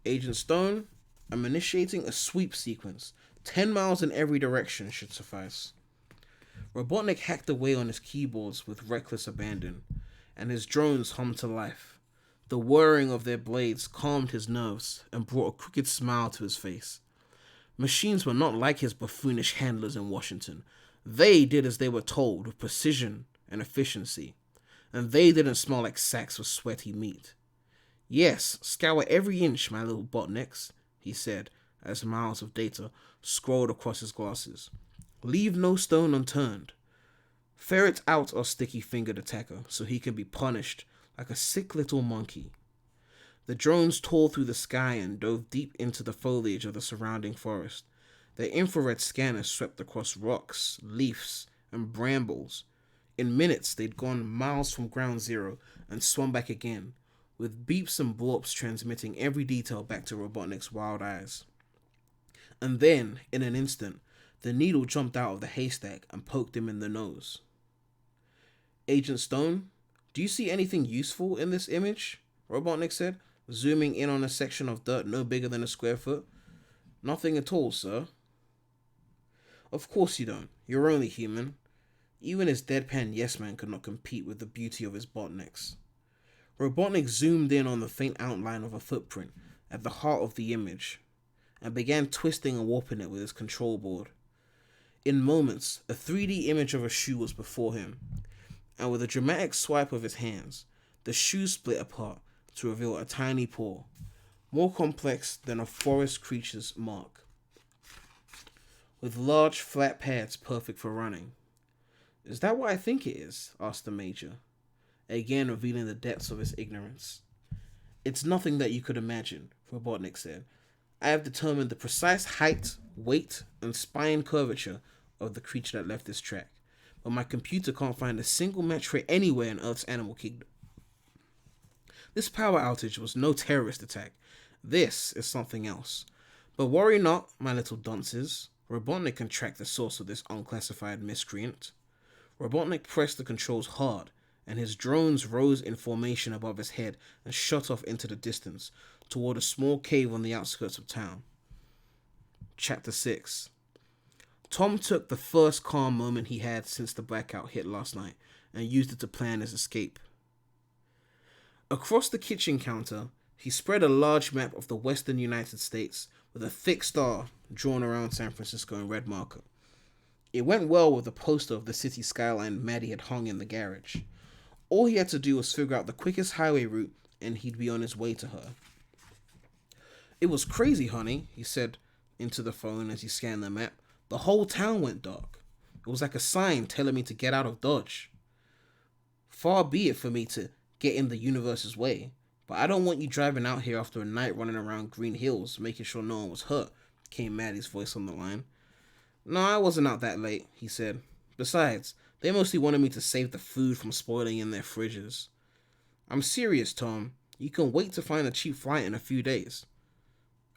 Agent Stone, I'm initiating a sweep sequence. 10 miles in every direction should suffice. Robotnik hacked away on his keyboards with reckless abandon, and his drones hummed to life. The whirring of their blades calmed his nerves and brought a crooked smile to his face. Machines were not like his buffoonish handlers in Washington. They did as they were told with precision and efficiency, and they didn't smell like sacks of sweaty meat. Yes, scour every inch, my little botniks, he said, as miles of data scrolled across his glasses. Leave no stone unturned. Ferret out our sticky-fingered attacker so he can be punished like a sick little monkey. The drones tore through the sky and dove deep into the foliage of the surrounding forest. Their infrared scanners swept across rocks, leaves, and brambles. In minutes, they'd gone miles from ground zero and swum back again, with beeps and blorps transmitting every detail back to Robotnik's wild eyes. And then, in an instant, the needle jumped out of the haystack and poked him in the nose. Agent Stone, do you see anything useful in this image? Robotnik said, zooming in on a section of dirt no bigger than a square foot. Nothing at all, sir. Of course you don't. You're only human. Even his deadpan yes-man could not compete with the beauty of his botniks. Robotnik zoomed in on the faint outline of a footprint at the heart of the image and began twisting and warping it with his control board. In moments, a 3D image of a shoe was before him, and with a dramatic swipe of his hands, the shoe split apart to reveal a tiny paw, more complex than a forest creature's mark, with large flat pads perfect for running. Is that what I think it is? Asked the Major, again revealing the depths of his ignorance. It's nothing that you could imagine, Robotnik said. I have determined the precise height, weight, and spine curvature of the creature that left this track, but my computer can't find a single match for it anywhere in Earth's animal kingdom. This power outage was no terrorist attack. This is something else. But worry not, my little dunces. Robotnik can track the source of this unclassified miscreant. Robotnik pressed the controls hard, and his drones rose in formation above his head and shot off into the distance, toward a small cave on the outskirts of town. Chapter 6. Tom took the first calm moment he had since the blackout hit last night, and used it to plan his escape. Across the kitchen counter, he spread a large map of the western United States with a thick star drawn around San Francisco in red marker. It went well with the poster of the city skyline Matty had hung in the garage. All he had to do was figure out the quickest highway route, and he'd be on his way to her. It was crazy, honey, he said into the phone as he scanned the map. The whole town went dark. It was like a sign telling me to get out of Dodge. Far be it for me to get in the universe's way, but I don't want you driving out here after a night running around Green Hills, making sure no one was hurt, came Matty's voice on the line. No, I wasn't out that late, he said. Besides, they mostly wanted me to save the food from spoiling in their fridges. I'm serious, Tom. You can wait to find a cheap flight in a few days.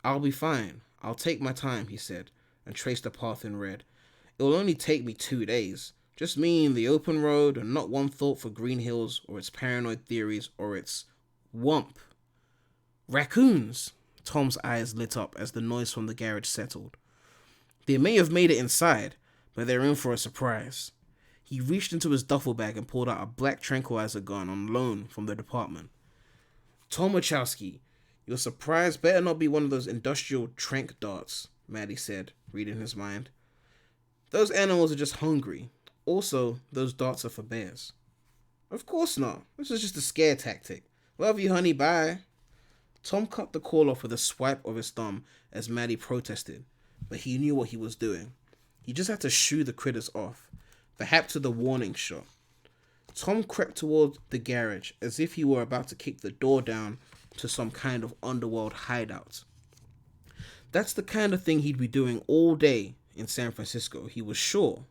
I'll be fine. I'll take my time, he said, and traced a path in red. It will only take me 2 days. Just me in the open road and not one thought for Green Hills or its paranoid theories or its wump. Raccoons! Tom's eyes lit up as the noise from the garage settled. They may have made it inside, but they're in for a surprise. He reached into his duffel bag and pulled out a black tranquilizer gun on loan from the department. Tom Wachowski, your surprise better not be one of those industrial trank darts. Matty said, reading his mind. Those animals are just hungry. Also, those darts are for bears. Of course not. This is just a scare tactic. Love you, honey, bye. Tom cut the call off with a swipe of his thumb as Matty protested, but he knew what he was doing. He just had to shoo the critters off, perhaps with a warning shot. Tom crept toward the garage as if he were about to kick the door down to some kind of underworld hideout. That's the kind of thing he'd be doing all day in San Francisco, he was sure.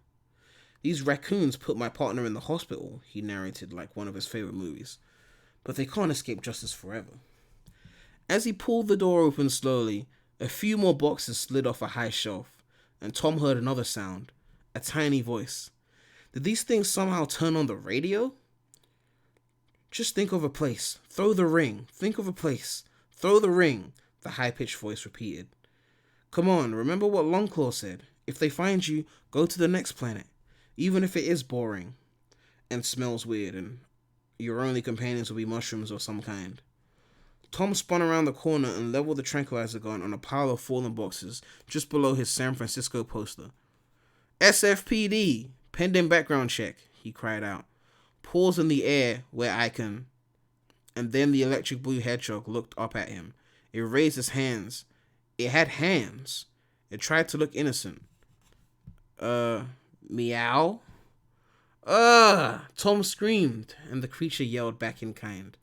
These raccoons put my partner in the hospital, he narrated like one of his favorite movies, but they can't escape justice forever. As he pulled the door open slowly, a few more boxes slid off a high shelf, and Tom heard another sound, a tiny voice. Did these things somehow turn on the radio? Just think of a place. Throw the ring. Think of a place. Throw the ring, the high-pitched voice repeated. Come on, remember what Longclaw said. If they find you, go to the next planet, even if it is boring and smells weird and your only companions will be mushrooms of some kind. Tom spun around the corner and leveled the tranquilizer gun on a pile of fallen boxes just below his San Francisco poster. SFPD, pending background check, he cried out. Paws in the air where I can. And then the electric blue hedgehog looked up at him. It raised its hands. It had hands. It tried to look innocent. Meow? Tom screamed, and the creature yelled back in kind.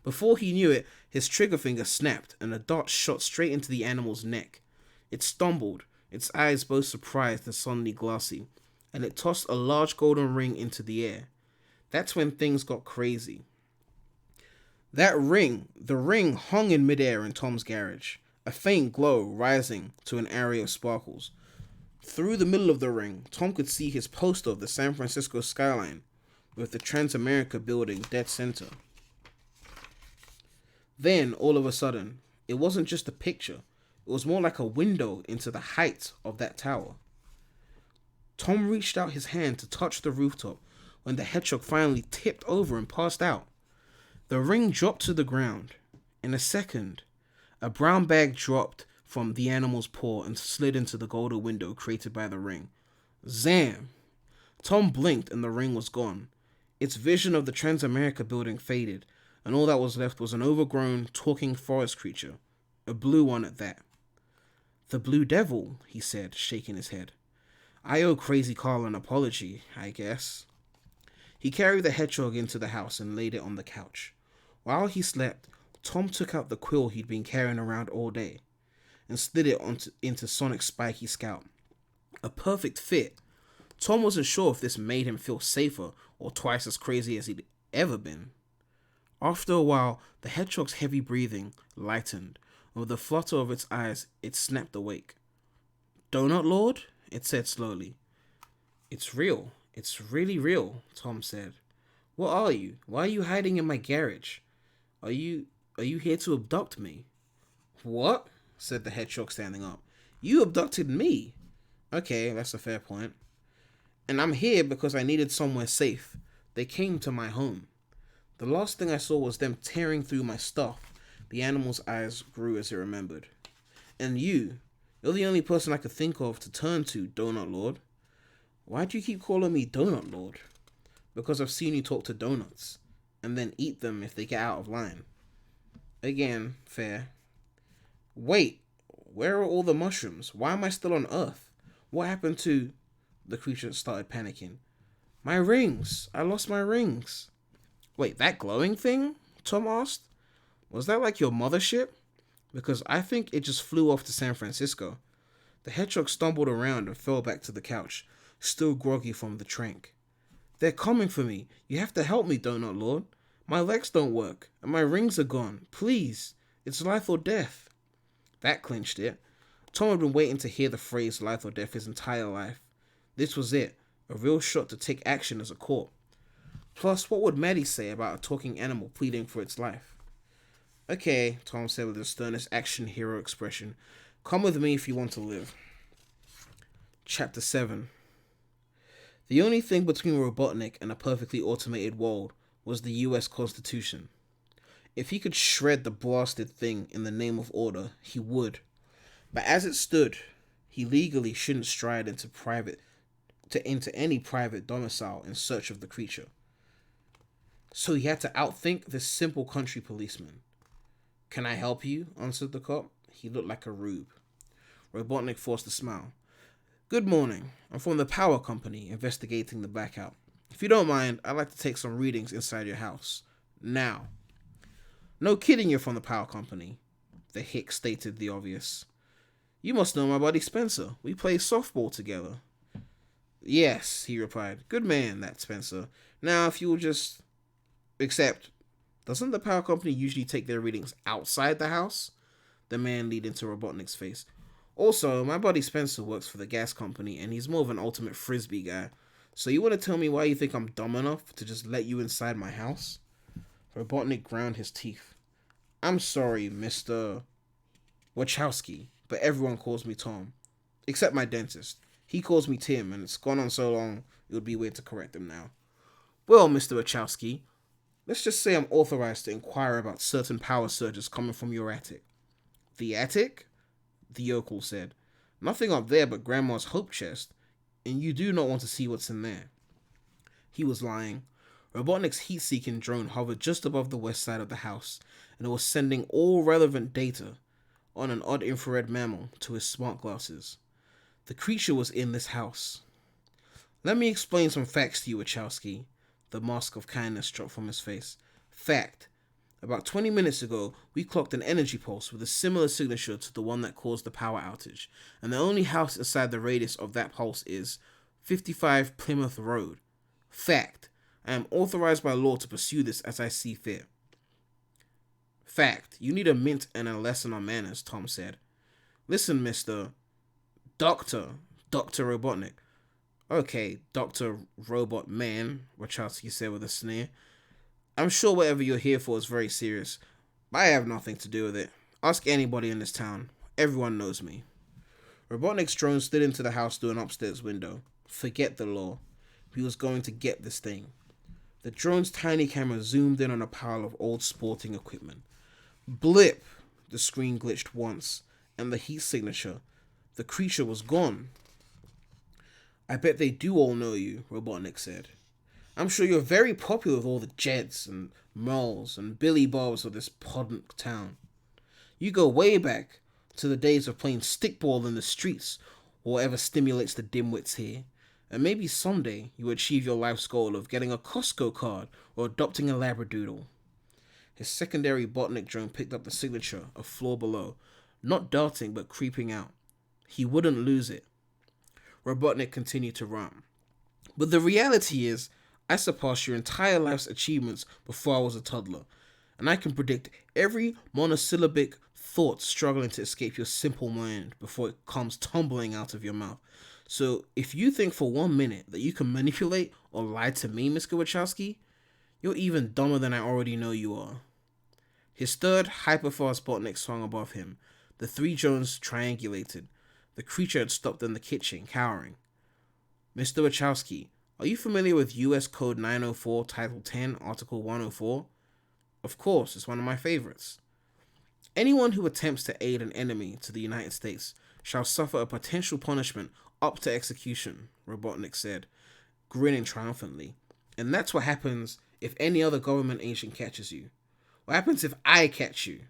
Before he knew it, his trigger finger snapped, and a dart shot straight into the animal's neck. It stumbled, its eyes both surprised and suddenly glassy, and it tossed a large golden ring into the air. That's when things got crazy. The ring hung in midair in Tom's garage, a faint glow rising to an area of sparkles. Through the middle of the ring, Tom could see his poster of the San Francisco skyline, with the Transamerica building dead center. Then, all of a sudden, it wasn't just a picture, it was more like a window into the height of that tower. Tom reached out his hand to touch the rooftop when the hedgehog finally tipped over and passed out. The ring dropped to the ground. In a second, a brown bag dropped from the animal's paw and slid into the golden window created by the ring. Zam! Tom blinked and the ring was gone. Its vision of the Transamerica building faded, and all that was left was an overgrown, talking forest creature, a blue one at that. The Blue Devil, he said, shaking his head. I owe Crazy Carl an apology, I guess. He carried the hedgehog into the house and laid it on the couch. While he slept, Tom took out the quill he'd been carrying around all day and slid it into Sonic's spiky scalp. A perfect fit. Tom wasn't sure if this made him feel safer or twice as crazy as he'd ever been. After a while, the hedgehog's heavy breathing lightened, and with a flutter of its eyes, it snapped awake. Donut Lord? It said slowly. It's real. It's really real, Tom said. What are you? Why are you hiding in my garage? Are you here to abduct me? What? Said the hedgehog standing up. You abducted me. Okay, that's a fair point. And I'm here because I needed somewhere safe. They came to my home. The last thing I saw was them tearing through my stuff. The animal's eyes grew as he remembered. And you're the only person I could think of to turn to, Donut Lord. Why do you keep calling me Donut Lord? Because I've seen you talk to donuts, and then eat them if they get out of line. Again, fair. Wait, where are all the mushrooms? Why am I still on Earth? What happened to... The creature started panicking. My rings! I lost my rings. Wait, that glowing thing? Tom asked. Was that like your mothership? Because I think it just flew off to San Francisco. The hedgehog stumbled around and fell back to the couch, still groggy from the trank. They're coming for me. You have to help me, Donut Lord. My legs don't work, and my rings are gone. Please. It's life or death. That clinched it. Tom had been waiting to hear the phrase life or death his entire life. This was it. A real shot to take action as a corp. Plus, what would Matty say about a talking animal pleading for its life? Okay, Tom said with the sternest action hero expression. Come with me if you want to live. Chapter 7. The only thing between Robotnik and a perfectly automated world was the US Constitution. If he could shred the blasted thing in the name of order, he would. But as it stood, he legally shouldn't stride into any private domicile in search of the creature. So he had to outthink this simple country policeman. "Can I help you?" answered the cop. He looked like a rube. Robotnik forced a smile. "Good morning. I'm from the power company investigating the blackout. If you don't mind, I'd like to take some readings inside your house. Now." "No kidding, you're from the power company." The hick stated the obvious. "You must know my buddy Spencer. We play softball together." "Yes," he replied. "Good man, that Spencer. Now, if you'll just... Except, doesn't the power company usually take their readings outside the house?" The man leaned into Robotnik's face. "Also, my buddy Spencer works for the gas company, and he's more of an ultimate frisbee guy. So you want to tell me why you think I'm dumb enough to just let you inside my house?" Robotnik ground his teeth. "I'm sorry, Mr. Wachowski, but everyone calls me Tom. Except my dentist. He calls me Tim, and it's gone on so long, it would be weird to correct him now. Well, Mr. Wachowski, let's just say I'm authorized to inquire about certain power surges coming from your attic." "The attic?" the yokel said. "Nothing up there but Grandma's hope chest, and you do not want to see what's in there." He was lying. Robotnik's heat-seeking drone hovered just above the west side of the house, and it was sending all relevant data on an odd infrared mammal to his smart glasses. The creature was in this house. "Let me explain some facts to you, Wachowski." The mask of kindness dropped from his face. "Fact. About 20 minutes ago, we clocked an energy pulse with a similar signature to the one that caused the power outage, and the only house inside the radius of that pulse is 55 Plymouth Road. Fact. I am authorized by law to pursue this as I see fit." "Fact. You need a mint and a lesson on manners," Tom said. "Listen, Mr. Dr. Robotnik." "Okay, Dr. Robot Man," Wachowski said with a sneer. "I'm sure whatever you're here for is very serious, but I have nothing to do with it. Ask anybody in this town. Everyone knows me." Robotnik's drone slid into the house through an upstairs window. Forget the law. He was going to get this thing. The drone's tiny camera zoomed in on a pile of old sporting equipment. Blip! The screen glitched once, and the heat signature. The creature was gone. "I bet they do all know you," Robotnik said. "I'm sure you're very popular with all the Jeds and Merles and Billy Bobs of this podunk town. You go way back to the days of playing stickball in the streets or whatever stimulates the dimwits here. And maybe someday you achieve your life's goal of getting a Costco card or adopting a Labradoodle." His secondary Botnik drone picked up the signature a floor below, not darting but creeping out. He wouldn't lose it. Robotnik continued to run. "But the reality is, I surpassed your entire life's achievements before I was a toddler, and I can predict every monosyllabic thought struggling to escape your simple mind before it comes tumbling out of your mouth. So if you think for 1 minute that you can manipulate or lie to me, Mr. Wachowski, you're even dumber than I already know you are." His third hyperfast Botnik swung above him. The three drones triangulated. The creature had stopped in the kitchen, cowering. "Mr. Wachowski, are you familiar with U.S. Code 904, Title 10, Article 104? "Of course, it's one of my favorites." "Anyone who attempts to aid an enemy to the United States shall suffer a potential punishment up to execution," Robotnik said, grinning triumphantly. "And that's what happens if any other government agent catches you. What happens if I catch you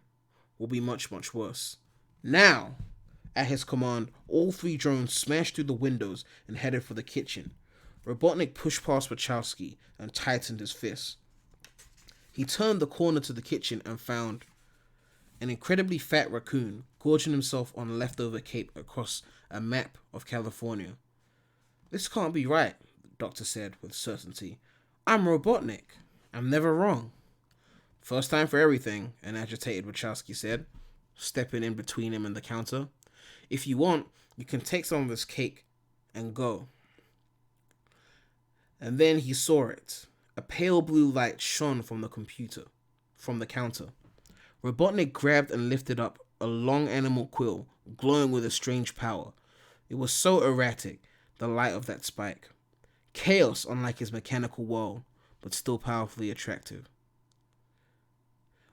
will be much, much worse." Now, at his command, all three drones smashed through the windows and headed for the kitchen. Robotnik pushed past Wachowski and tightened his fists. He turned the corner to the kitchen and found an incredibly fat raccoon gorging himself on a leftover cake across a map of California. "This can't be right," the doctor said with certainty. "I'm Robotnik. I'm never wrong." "First time for everything," an agitated Wachowski said, stepping in between him and the counter. "If you want, you can take some of this cake and go." And then he saw it. A pale blue light shone from the counter. Robotnik grabbed and lifted up a long animal quill, glowing with a strange power. It was so erratic, the light of that spike. Chaos unlike his mechanical world, but still powerfully attractive.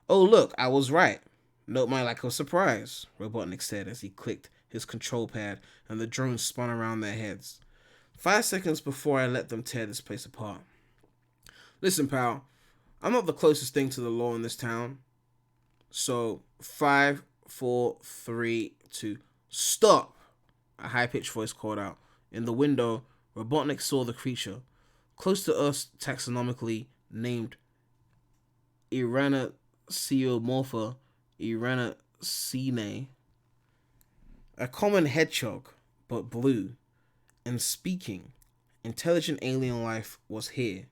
"Oh look, I was right. Note my lack of surprise," Robotnik said as he clicked his control pad, and the drone spun around their heads. 5 seconds before I let them tear this place apart. Listen, pal, I'm not the closest thing to the law in this town. So, 5, 4, 3, 2, stop! A high-pitched voice called out. In the window, Robotnik saw the creature, close to us taxonomically named Iranaciomorpha Iranacine. A common hedgehog, but blue, and speaking. Intelligent alien life was here.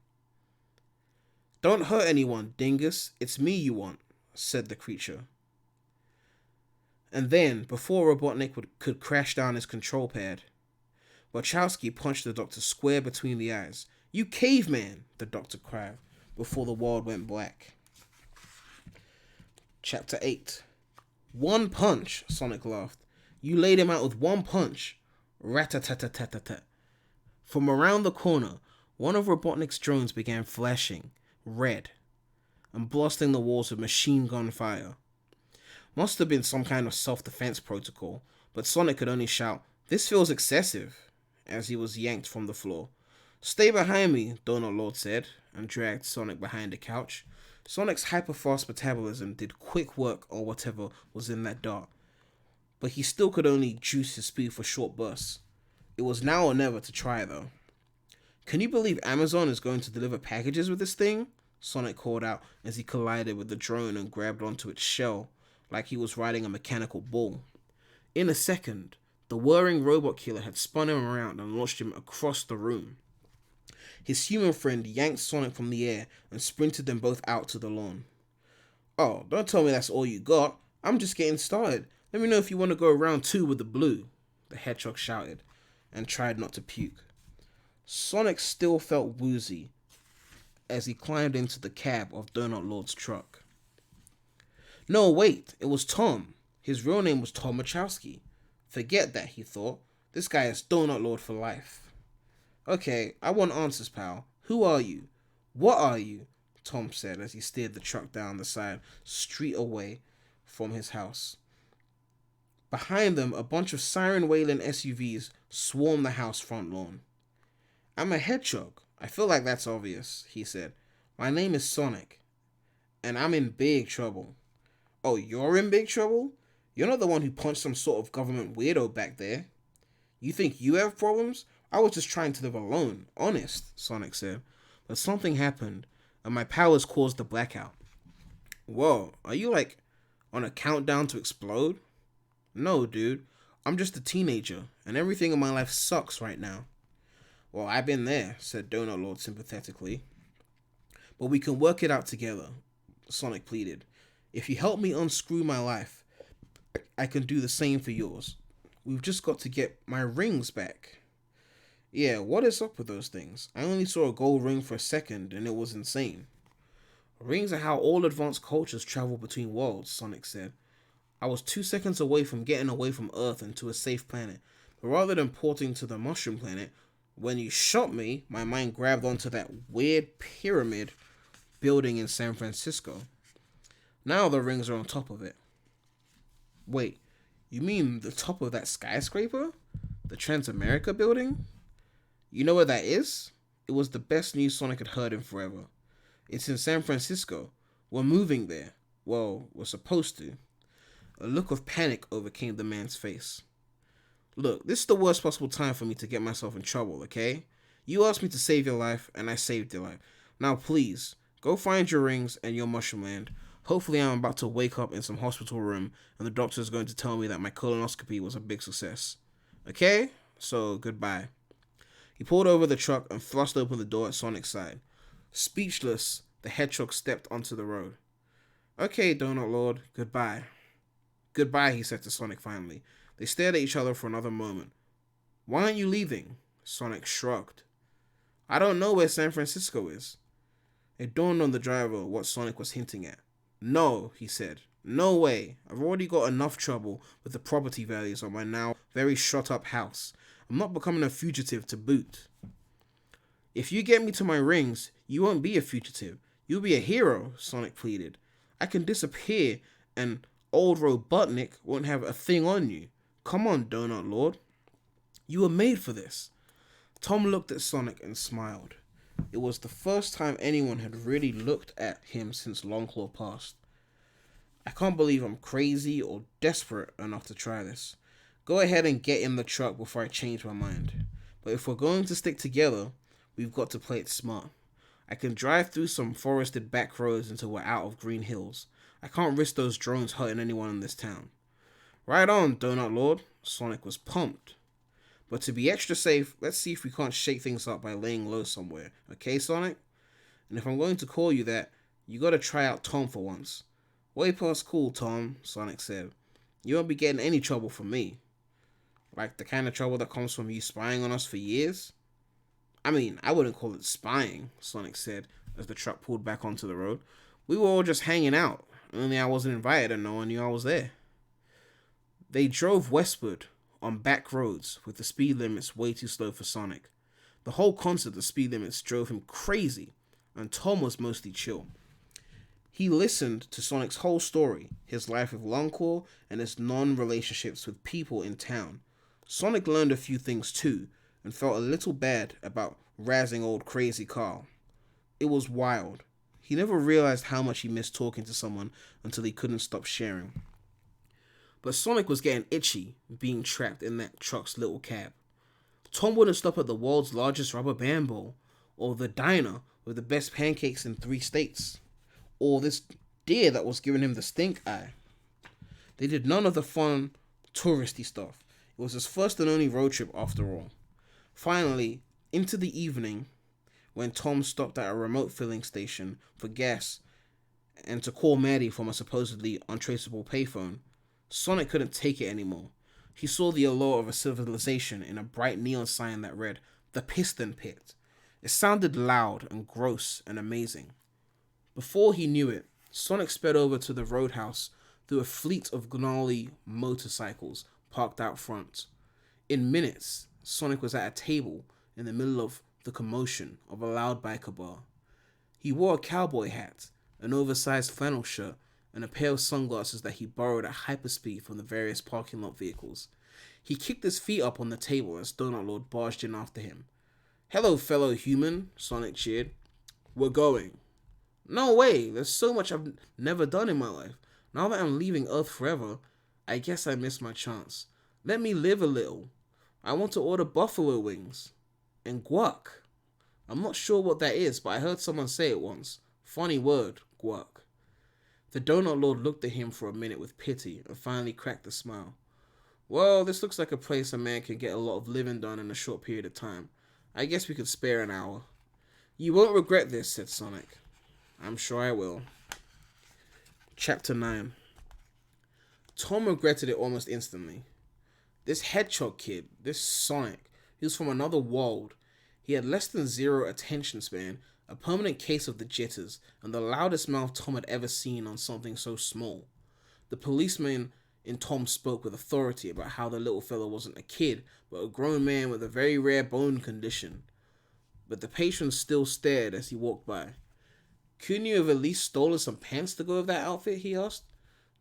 Don't hurt anyone, dingus. It's me you want, said the creature. And then, before Robotnik could crash down his control pad, Wachowski punched the doctor square between the eyes. You caveman, the doctor cried, before the world went black. Chapter 8. One punch, Sonic laughed. You laid him out with one punch. Rat-a-tat-tat-tat-tat. From around the corner, one of Robotnik's drones began flashing red and blasting the walls with machine gun fire. Must have been some kind of self-defense protocol, but Sonic could only shout, "This feels excessive," as he was yanked from the floor. Stay behind me, Donut Lord said, and dragged Sonic behind a couch. Sonic's hyper-fast metabolism did quick work on whatever was in that dart, but he still could only juice his speed for short bursts. It was now or never to try, though. Can you believe Amazon is going to deliver packages with this thing? Sonic called out as he collided with the drone and grabbed onto its shell like he was riding a mechanical bull. In a second, the whirring robot killer had spun him around and launched him across the room. His human friend yanked Sonic from the air and sprinted them both out to the lawn. Oh, don't tell me that's all you got. I'm just getting started. Let me know if you want to go round 2 with the blue, the hedgehog shouted, and tried not to puke. Sonic still felt woozy as he climbed into the cab of Donut Lord's truck. No, wait, it was Tom. His real name was Tom Wachowski. Forget that, he thought. This guy is Donut Lord for life. Okay, I want answers, pal. Who are you? What are you? Tom said as he steered the truck down the side street away from his house. Behind them, a bunch of siren-wailing SUVs swarmed the house front lawn. I'm a hedgehog. I feel like that's obvious, he said. My name is Sonic, and I'm in big trouble. Oh, you're in big trouble? You're not the one who punched some sort of government weirdo back there. You think you have problems? I was just trying to live alone, honest, Sonic said. But something happened, and my powers caused the blackout. Whoa, are you like on a countdown to explode? No, dude. I'm just a teenager, and everything in my life sucks right now. Well, I've been there, said Donut Lord sympathetically. But we can work it out together, Sonic pleaded. If you help me unscrew my life, I can do the same for yours. We've just got to get my rings back. Yeah, what is up with those things? I only saw a gold ring for a second, and it was insane. Rings are how all advanced cultures travel between worlds, Sonic said. I was 2 seconds away from getting away from Earth and to a safe planet, but rather than porting to the Mushroom Planet, when you shot me, my mind grabbed onto that weird pyramid building in San Francisco. Now the rings are on top of it. Wait, you mean the top of that skyscraper? The Transamerica building? You know where that is? It was the best news Sonic had heard in forever. It's in San Francisco. We're moving there. Well, we're supposed to. A look of panic overcame the man's face. Look, this is the worst possible time for me to get myself in trouble, okay? You asked me to save your life, and I saved your life. Now please, go find your rings and your mushroom land. Hopefully I'm about to wake up in some hospital room, and the doctor is going to tell me that my colonoscopy was a big success. Okay? So, goodbye. He pulled over the truck and thrust open the door at Sonic's side. Speechless, the hedgehog stepped onto the road. Okay, Donut Lord, goodbye. Goodbye, he said to Sonic finally. They stared at each other for another moment. Why aren't you leaving? Sonic shrugged. I don't know where San Francisco is. It dawned on the driver what Sonic was hinting at. No, he said. No way. I've already got enough trouble with the property values on my now very shut up house. I'm not becoming a fugitive to boot. If you get me to my rings, you won't be a fugitive. You'll be a hero, Sonic pleaded. I can disappear and old Robotnik won't have a thing on you. Come on, Donut Lord. You were made for this. Tom looked at Sonic and smiled. It was the first time anyone had really looked at him since Longclaw passed. I can't believe I'm crazy or desperate enough to try this. Go ahead and get in the truck before I change my mind. But if we're going to stick together, we've got to play it smart. I can drive through some forested back roads until we're out of Green Hills. I can't risk those drones hurting anyone in this town. Right on, Donut Lord. Sonic was pumped. But to be extra safe, let's see if we can't shake things up by laying low somewhere. Okay, Sonic? And if I'm going to call you that, you gotta try out Tom for once. Way past cool, Tom, Sonic said. You won't be getting any trouble from me. Like the kind of trouble that comes from you spying on us for years? I mean, I wouldn't call it spying, Sonic said as the truck pulled back onto the road. We were all just hanging out. Only I wasn't invited and no one knew I was there. They drove westward on back roads with the speed limits way too slow for Sonic. The whole concept of speed limits drove him crazy, and Tom was mostly chill. He listened to Sonic's whole story, his life with Longclaw and his non-relationships with people in town. Sonic learned a few things too, and felt a little bad about razzing old crazy Carl. It was wild. He never realized how much he missed talking to someone until he couldn't stop sharing. But Sonic was getting itchy being trapped in that truck's little cab. Tom wouldn't stop at the world's largest rubber band bowl, or the diner with the best pancakes in 3 states, or this deer that was giving him the stink eye. They did none of the fun, touristy stuff. It was his first and only road trip after all. Finally, into the evening, when Tom stopped at a remote filling station for gas and to call Matty from a supposedly untraceable payphone, Sonic couldn't take it anymore. He saw the allure of a civilization in a bright neon sign that read, "The Piston Pit." It sounded loud and gross and amazing. Before he knew it, Sonic sped over to the roadhouse through a fleet of gnarly motorcycles parked out front. In minutes, Sonic was at a table in the middle of the commotion of a loud biker bar. He wore a cowboy hat, an oversized flannel shirt, and a pair of sunglasses that he borrowed at hyperspeed from the various parking lot vehicles. He kicked his feet up on the table as Donut Lord barged in after him. "Hello, fellow human," Sonic cheered. "We're going." "No way, there's so much I've never done in my life. Now that I'm leaving Earth forever, I guess I missed my chance. Let me live a little. I want to order buffalo wings. And guac. I'm not sure what that is, but I heard someone say it once. Funny word, guac." The Donut Lord looked at him for a minute with pity and finally cracked a smile. "Well, this looks like a place a man can get a lot of living done in a short period of time. I guess we could spare an hour." "You won't regret this," said Sonic. "I'm sure I will." Chapter 9. Tom regretted it almost instantly. This Hedgehog kid, this Sonic, he was from another world. He had less than 0 attention span, a permanent case of the jitters, and the loudest mouth Tom had ever seen on something so small. The policeman in Tom spoke with authority about how the little fellow wasn't a kid, but a grown man with a very rare bone condition. But the patron still stared as he walked by. "Couldn't you have at least stolen some pants to go with that outfit?" he asked.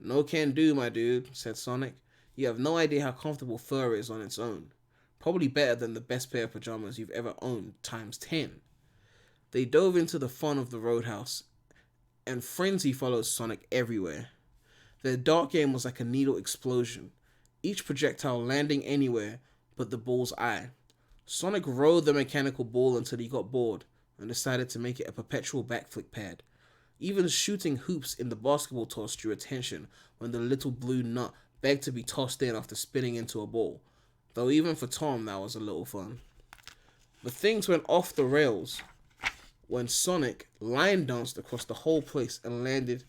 "No can do, my dude," said Sonic. "You have no idea how comfortable fur is on its own. Probably better than the best pair of pajamas you've ever owned, times 10. They dove into the fun of the roadhouse, and frenzy followed Sonic everywhere. Their dart game was like a needle explosion, each projectile landing anywhere but the bull's eye. Sonic rode the mechanical ball until he got bored and decided to make it a perpetual backflip pad. Even shooting hoops in the basketball toss drew attention when the little blue nut begged to be tossed in after spinning into a ball, though even for Tom that was a little fun. But things went off the rails when Sonic line danced across the whole place and landed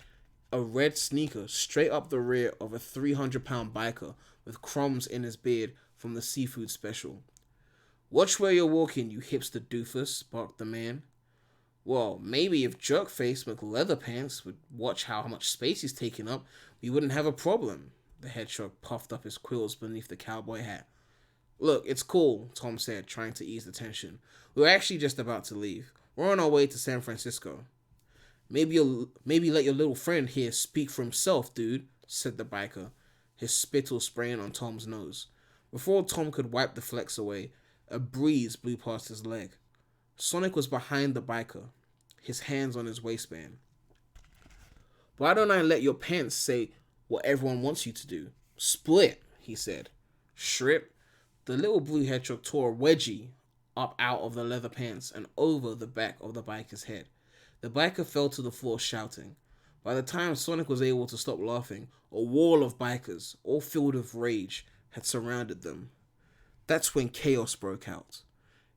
a red sneaker straight up the rear of a 300-pound biker with crumbs in his beard from the seafood special. "Watch where you're walking, you hipster doofus," barked the man. "Well, maybe if Jerkface McLeatherpants would watch how much space he's taking up, we wouldn't have a problem." The hedgehog puffed up his quills beneath the cowboy hat. "Look, it's cool," Tom said, trying to ease the tension. "We're actually just about to leave. We're on our way to San Francisco." Maybe let your little friend here speak for himself, dude," said the biker, his spittle spraying on Tom's nose. Before Tom could wipe the flecks away, a breeze blew past his leg. Sonic was behind the biker, his hands on his waistband. "Why don't I let your pants say what everyone wants you to do? Split," he said. Shrip. The little blue hedgehog tore a wedgie up out of the leather pants and over the back of the biker's head. The biker fell to the floor shouting. By the time Sonic was able to stop laughing, a wall of bikers, all filled with rage, had surrounded them. That's when chaos broke out.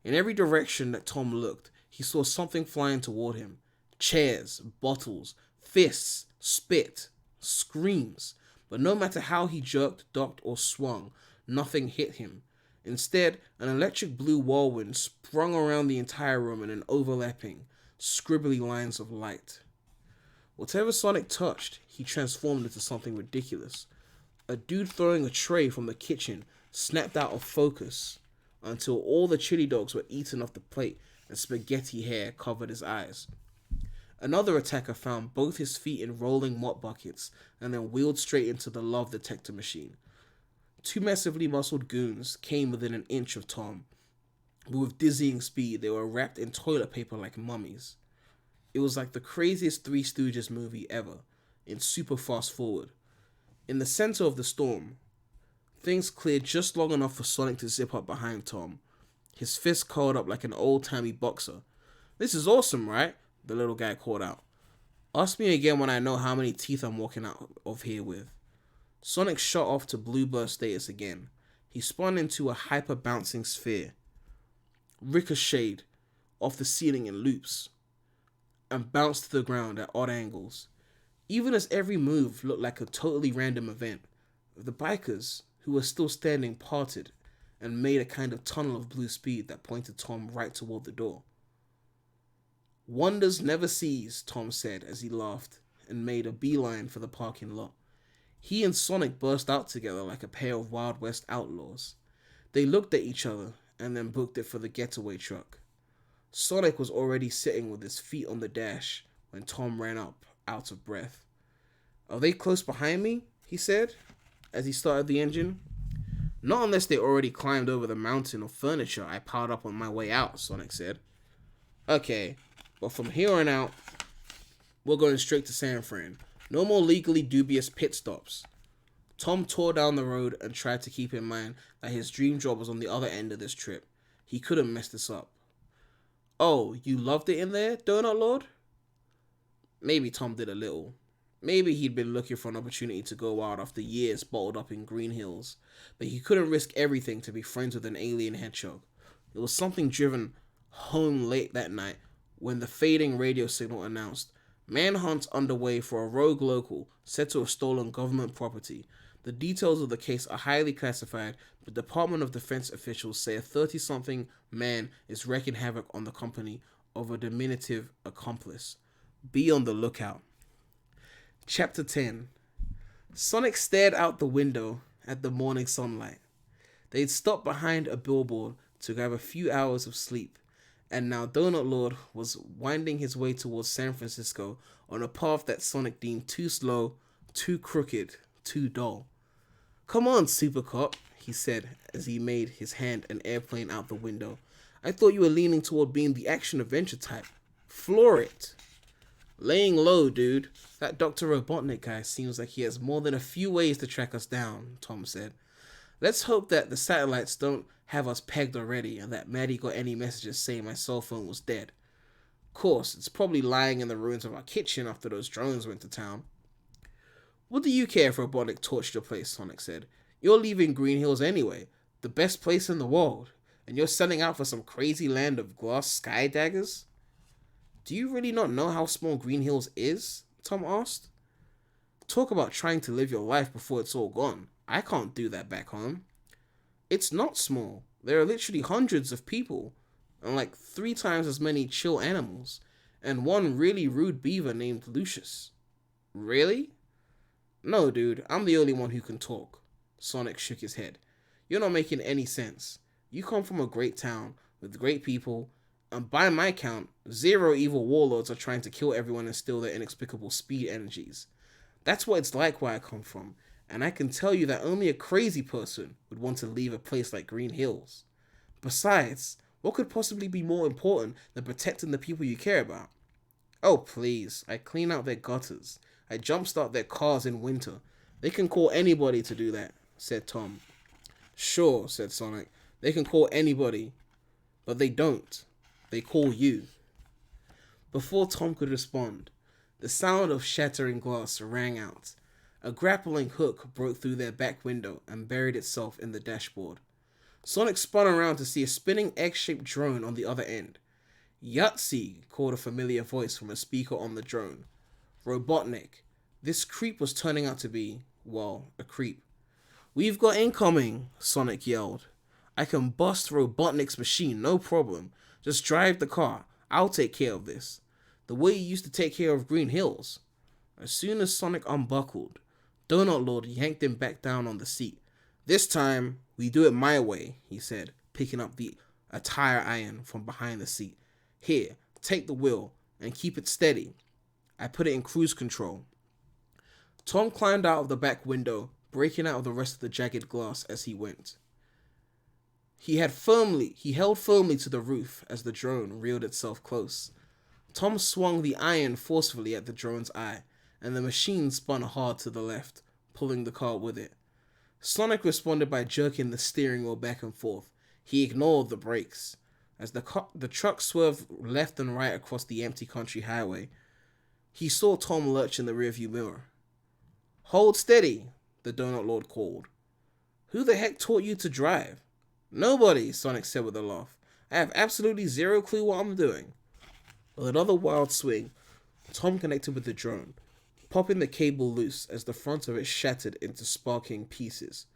In every direction that Tom looked, he saw something flying toward him. Chairs, bottles, fists, spit, screams. But no matter how he jerked, ducked, or swung, nothing hit him. Instead, an electric blue whirlwind sprung around the entire room in an overlapping, scribbly lines of light. Whatever Sonic touched, he transformed into something ridiculous. A dude throwing a tray from the kitchen snapped out of focus until all the chili dogs were eaten off the plate and spaghetti hair covered his eyes. Another attacker found both his feet in rolling mop buckets and then wheeled straight into the love detector machine. Two massively muscled goons came within an inch of Tom, but with dizzying speed they were wrapped in toilet paper like mummies. It was like the craziest Three Stooges movie ever, in super fast forward. In the center of the storm, things cleared just long enough for Sonic to zip up behind Tom, his fist curled up like an old-timey boxer. "This is awesome, right?" the little guy called out. "Ask me again when I know how many teeth I'm walking out of here with." Sonic shot off to blue burst status again. He spun into a hyper-bouncing sphere, ricocheted off the ceiling in loops, and bounced to the ground at odd angles. Even as every move looked like a totally random event, the bikers, who were still standing, parted and made a kind of tunnel of blue speed that pointed Tom right toward the door. "Wonders never cease," Tom said as he laughed and made a beeline for the parking lot. He and Sonic burst out together like a pair of Wild West outlaws. They looked at each other and then booked it for the getaway truck. Sonic was already sitting with his feet on the dash when Tom ran up, out of breath. "Are they close behind me?" he said as he started the engine. "Not unless they already climbed over the mountain of furniture I piled up on my way out," Sonic said. "Okay, but from here on out, we're going straight to San Fran. No more legally dubious pit stops." Tom tore down the road and tried to keep in mind that his dream job was on the other end of this trip. He couldn't mess this up. "Oh, you loved it in there, Donut Lord?" Maybe Tom did a little. Maybe he'd been looking for an opportunity to go wild after years bottled up in Green Hills, but he couldn't risk everything to be friends with an alien hedgehog. It was something driven home late that night when the fading radio signal announced, "Manhunt underway for a rogue local said to have stolen government property. The details of the case are highly classified, but Department of Defense officials say a 30-something man is wreaking havoc on the company of a diminutive accomplice. Be on the lookout." Chapter 10. Sonic stared out the window at the morning sunlight. They'd stopped behind a billboard to grab a few hours of sleep, and now Donut Lord was winding his way towards San Francisco on a path that Sonic deemed too slow, too crooked, too dull. "Come on, Super Cop," he said as he made his hand an airplane out the window. "I thought you were leaning toward being the action-adventure type. Floor it." "Laying low, dude. That Dr. Robotnik guy seems like he has more than a few ways to track us down," Tom said. "Let's hope that the satellites don't have us pegged already and that Matty got any messages saying my cell phone was dead. Course, it's probably lying in the ruins of our kitchen after those drones went to town." "What do you care if Robotnik torched your place?" Sonic said. "You're leaving Green Hills anyway, the best place in the world, and you're setting out for some crazy land of glass sky daggers." "Do you really not know how small Green Hills is?" Tom asked. "Talk about trying to live your life before it's all gone. I can't do that back home." "It's not small. There are literally hundreds of people, and like 3 times as many chill animals, and one really rude beaver named Lucius." "Really?" "No, dude, I'm the only one who can talk." Sonic shook his head. "You're not making any sense. You come from a great town, with great people, and by my count, 0 evil warlords are trying to kill everyone and steal their inexplicable speed energies. That's what it's like where I come from, And I can tell you that only a crazy person would want to leave a place like Green Hills. Besides, what could possibly be more important than protecting the people you care about? Oh, please, I clean out their gutters. I jumpstart their cars in winter. They can call anybody to do that, said Tom. Sure, said Sonic. They can call anybody. But they don't. They call you. Before Tom could respond, the sound of shattering glass rang out. A grappling hook broke through their back window and buried itself in the dashboard. Sonic spun around to see a spinning egg-shaped drone on the other end. Yahtzee, called a familiar voice from a speaker on the drone. Robotnik. This creep was turning out to be, well, a creep. We've got incoming, Sonic yelled. I can bust Robotnik's machine, no problem. Just drive the car. I'll take care of this. The way you used to take care of Green Hills. As soon as Sonic unbuckled, Donut Lord yanked him back down on the seat. This time, we do it my way, he said, picking up a tire iron from behind the seat. Here, take the wheel and keep it steady. I put it in cruise control. Tom climbed out of the back window, breaking out of the rest of the jagged glass as he went. He held firmly to the roof as the drone reeled itself close. Tom swung the iron forcefully at the drone's eye, and the machine spun hard to the left, pulling the car with it. Sonic responded by jerking the steering wheel back and forth. He ignored the brakes. As the truck swerved left and right across the empty country highway, he saw Tom lurch in the rearview mirror. Hold steady, the Donut Lord called. Who the heck taught you to drive? Nobody, Sonic said with a laugh. I have absolutely zero clue what I'm doing. With another wild swing, Tom connected with the drone, popping the cable loose as the front of it shattered into sparking pieces.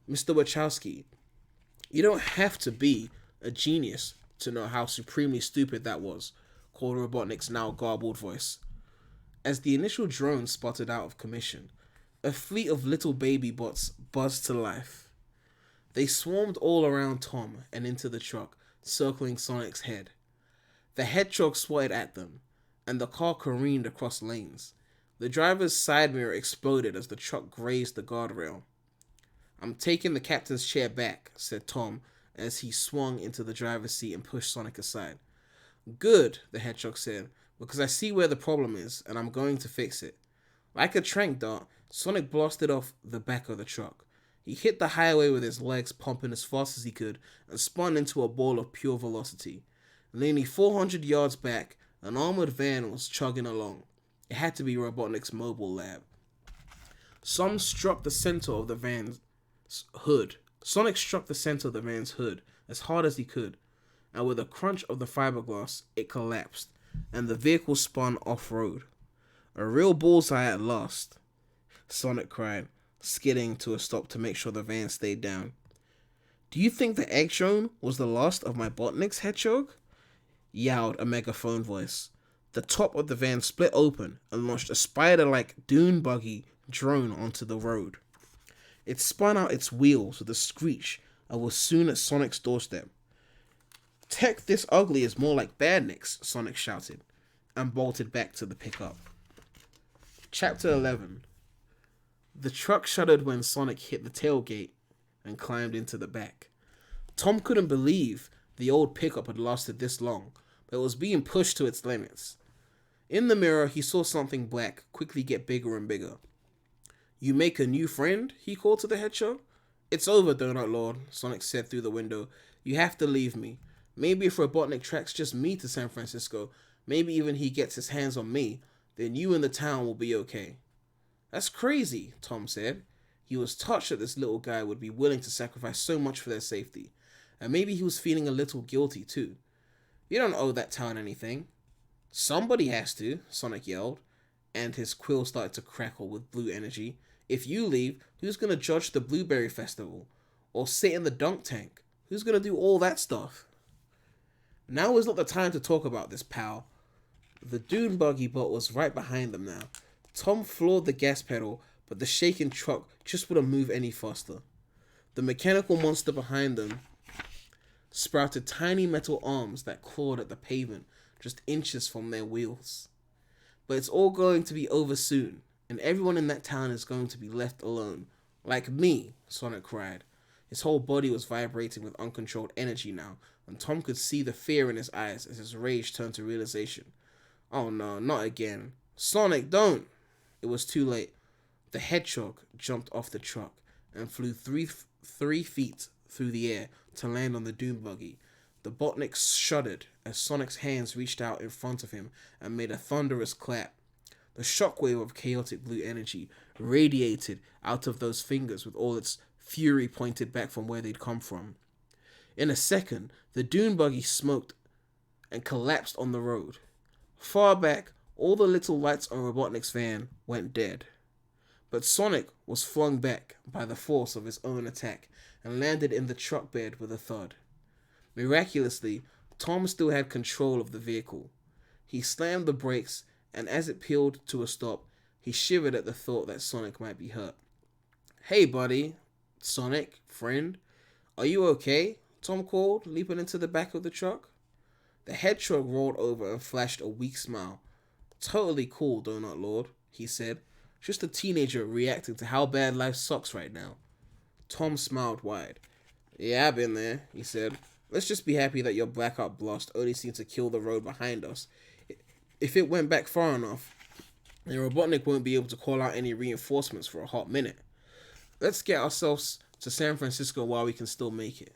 Mr. Wachowski, you don't have to be a genius to know how supremely stupid that was, called Robotnik's now garbled voice. As the initial drone sputtered out of commission, a fleet of little baby bots buzzed to life. They swarmed all around Tom and into the truck, circling Sonic's head. The hedgehog swatted at them, and the car careened across lanes. The driver's side mirror exploded as the truck grazed the guardrail. I'm taking the captain's chair back, said Tom as he swung into the driver's seat and pushed Sonic aside. Good, the hedgehog said, because I see where the problem is, and I'm going to fix it. Like a tranq dart, Sonic blasted off the back of the truck. He hit the highway with his legs pumping as fast as he could and spun into a ball of pure velocity. Nearly 400 yards back, an armored van was chugging along. It had to be Robotnik's mobile lab. Sonic struck the center of the van's hood as hard as he could, and with a crunch of the fiberglass, it collapsed, and the vehicle spun off-road. A real bullseye at last, Sonic cried, skidding to a stop to make sure the van stayed down. Do you think the egg drone was the last of my Botnik's hedgehog? Yowled a megaphone voice. The top of the van split open and launched a spider-like dune buggy drone onto the road. It spun out its wheels with a screech and was soon at Sonic's doorstep. Tech this ugly is more like badniks, Sonic shouted, and bolted back to the pickup. Chapter 11. The truck shuddered when Sonic hit the tailgate and climbed into the back. Tom couldn't believe the old pickup had lasted this long, but it was being pushed to its limits. In the mirror, he saw something black quickly get bigger and bigger. You make a new friend? He called to the hedgehog. It's over, Donut Lord, Sonic said through the window. You have to leave me. Maybe if Robotnik tracks just me to San Francisco, maybe even he gets his hands on me, then you and the town will be okay. That's crazy, Tom said. He was touched that this little guy would be willing to sacrifice so much for their safety. And maybe he was feeling a little guilty too. You don't owe that town anything. Somebody has to, Sonic yelled, and his quill started to crackle with blue energy. If you leave, who's going to judge the Blueberry Festival? Or sit in the dunk tank? Who's going to do all that stuff? Now is not the time to talk about this, pal. The dune buggy bot was right behind them now. Tom floored the gas pedal, but the shaking truck just wouldn't move any faster. The mechanical monster behind them sprouted tiny metal arms that clawed at the pavement just inches from their wheels. But it's all going to be over soon, and everyone in that town is going to be left alone. Like me, Sonic cried. His whole body was vibrating with uncontrolled energy now, and Tom could see the fear in his eyes as his rage turned to realization. Oh no, not again. Sonic, don't! It was too late. The hedgehog jumped off the truck and flew three feet through the air to land on the dune buggy. The Robotnik shuddered as Sonic's hands reached out in front of him and made a thunderous clap. The shockwave of chaotic blue energy radiated out of those fingers with all its fury pointed back from where they'd come from. In a second, the dune buggy smoked and collapsed on the road. Far back, all the little lights on Robotnik's van went dead. But Sonic was flung back by the force of his own attack and landed in the truck bed with a thud. Miraculously, Tom still had control of the vehicle. He slammed the brakes, and as it peeled to a stop, he shivered at the thought that Sonic might be hurt. Hey buddy, Sonic, friend, are you okay? Tom called, leaping into the back of the truck. The hedgehog rolled over and flashed a weak smile. Totally cool, Donut Lord, he said. Just a teenager reacting to how bad life sucks right now. Tom smiled wide. Yeah, I've been there, he said. Let's just be happy that your blackout blast only seemed to kill the road behind us. If it went back far enough, then Robotnik won't be able to call out any reinforcements for a hot minute. Let's get ourselves to San Francisco while we can still make it.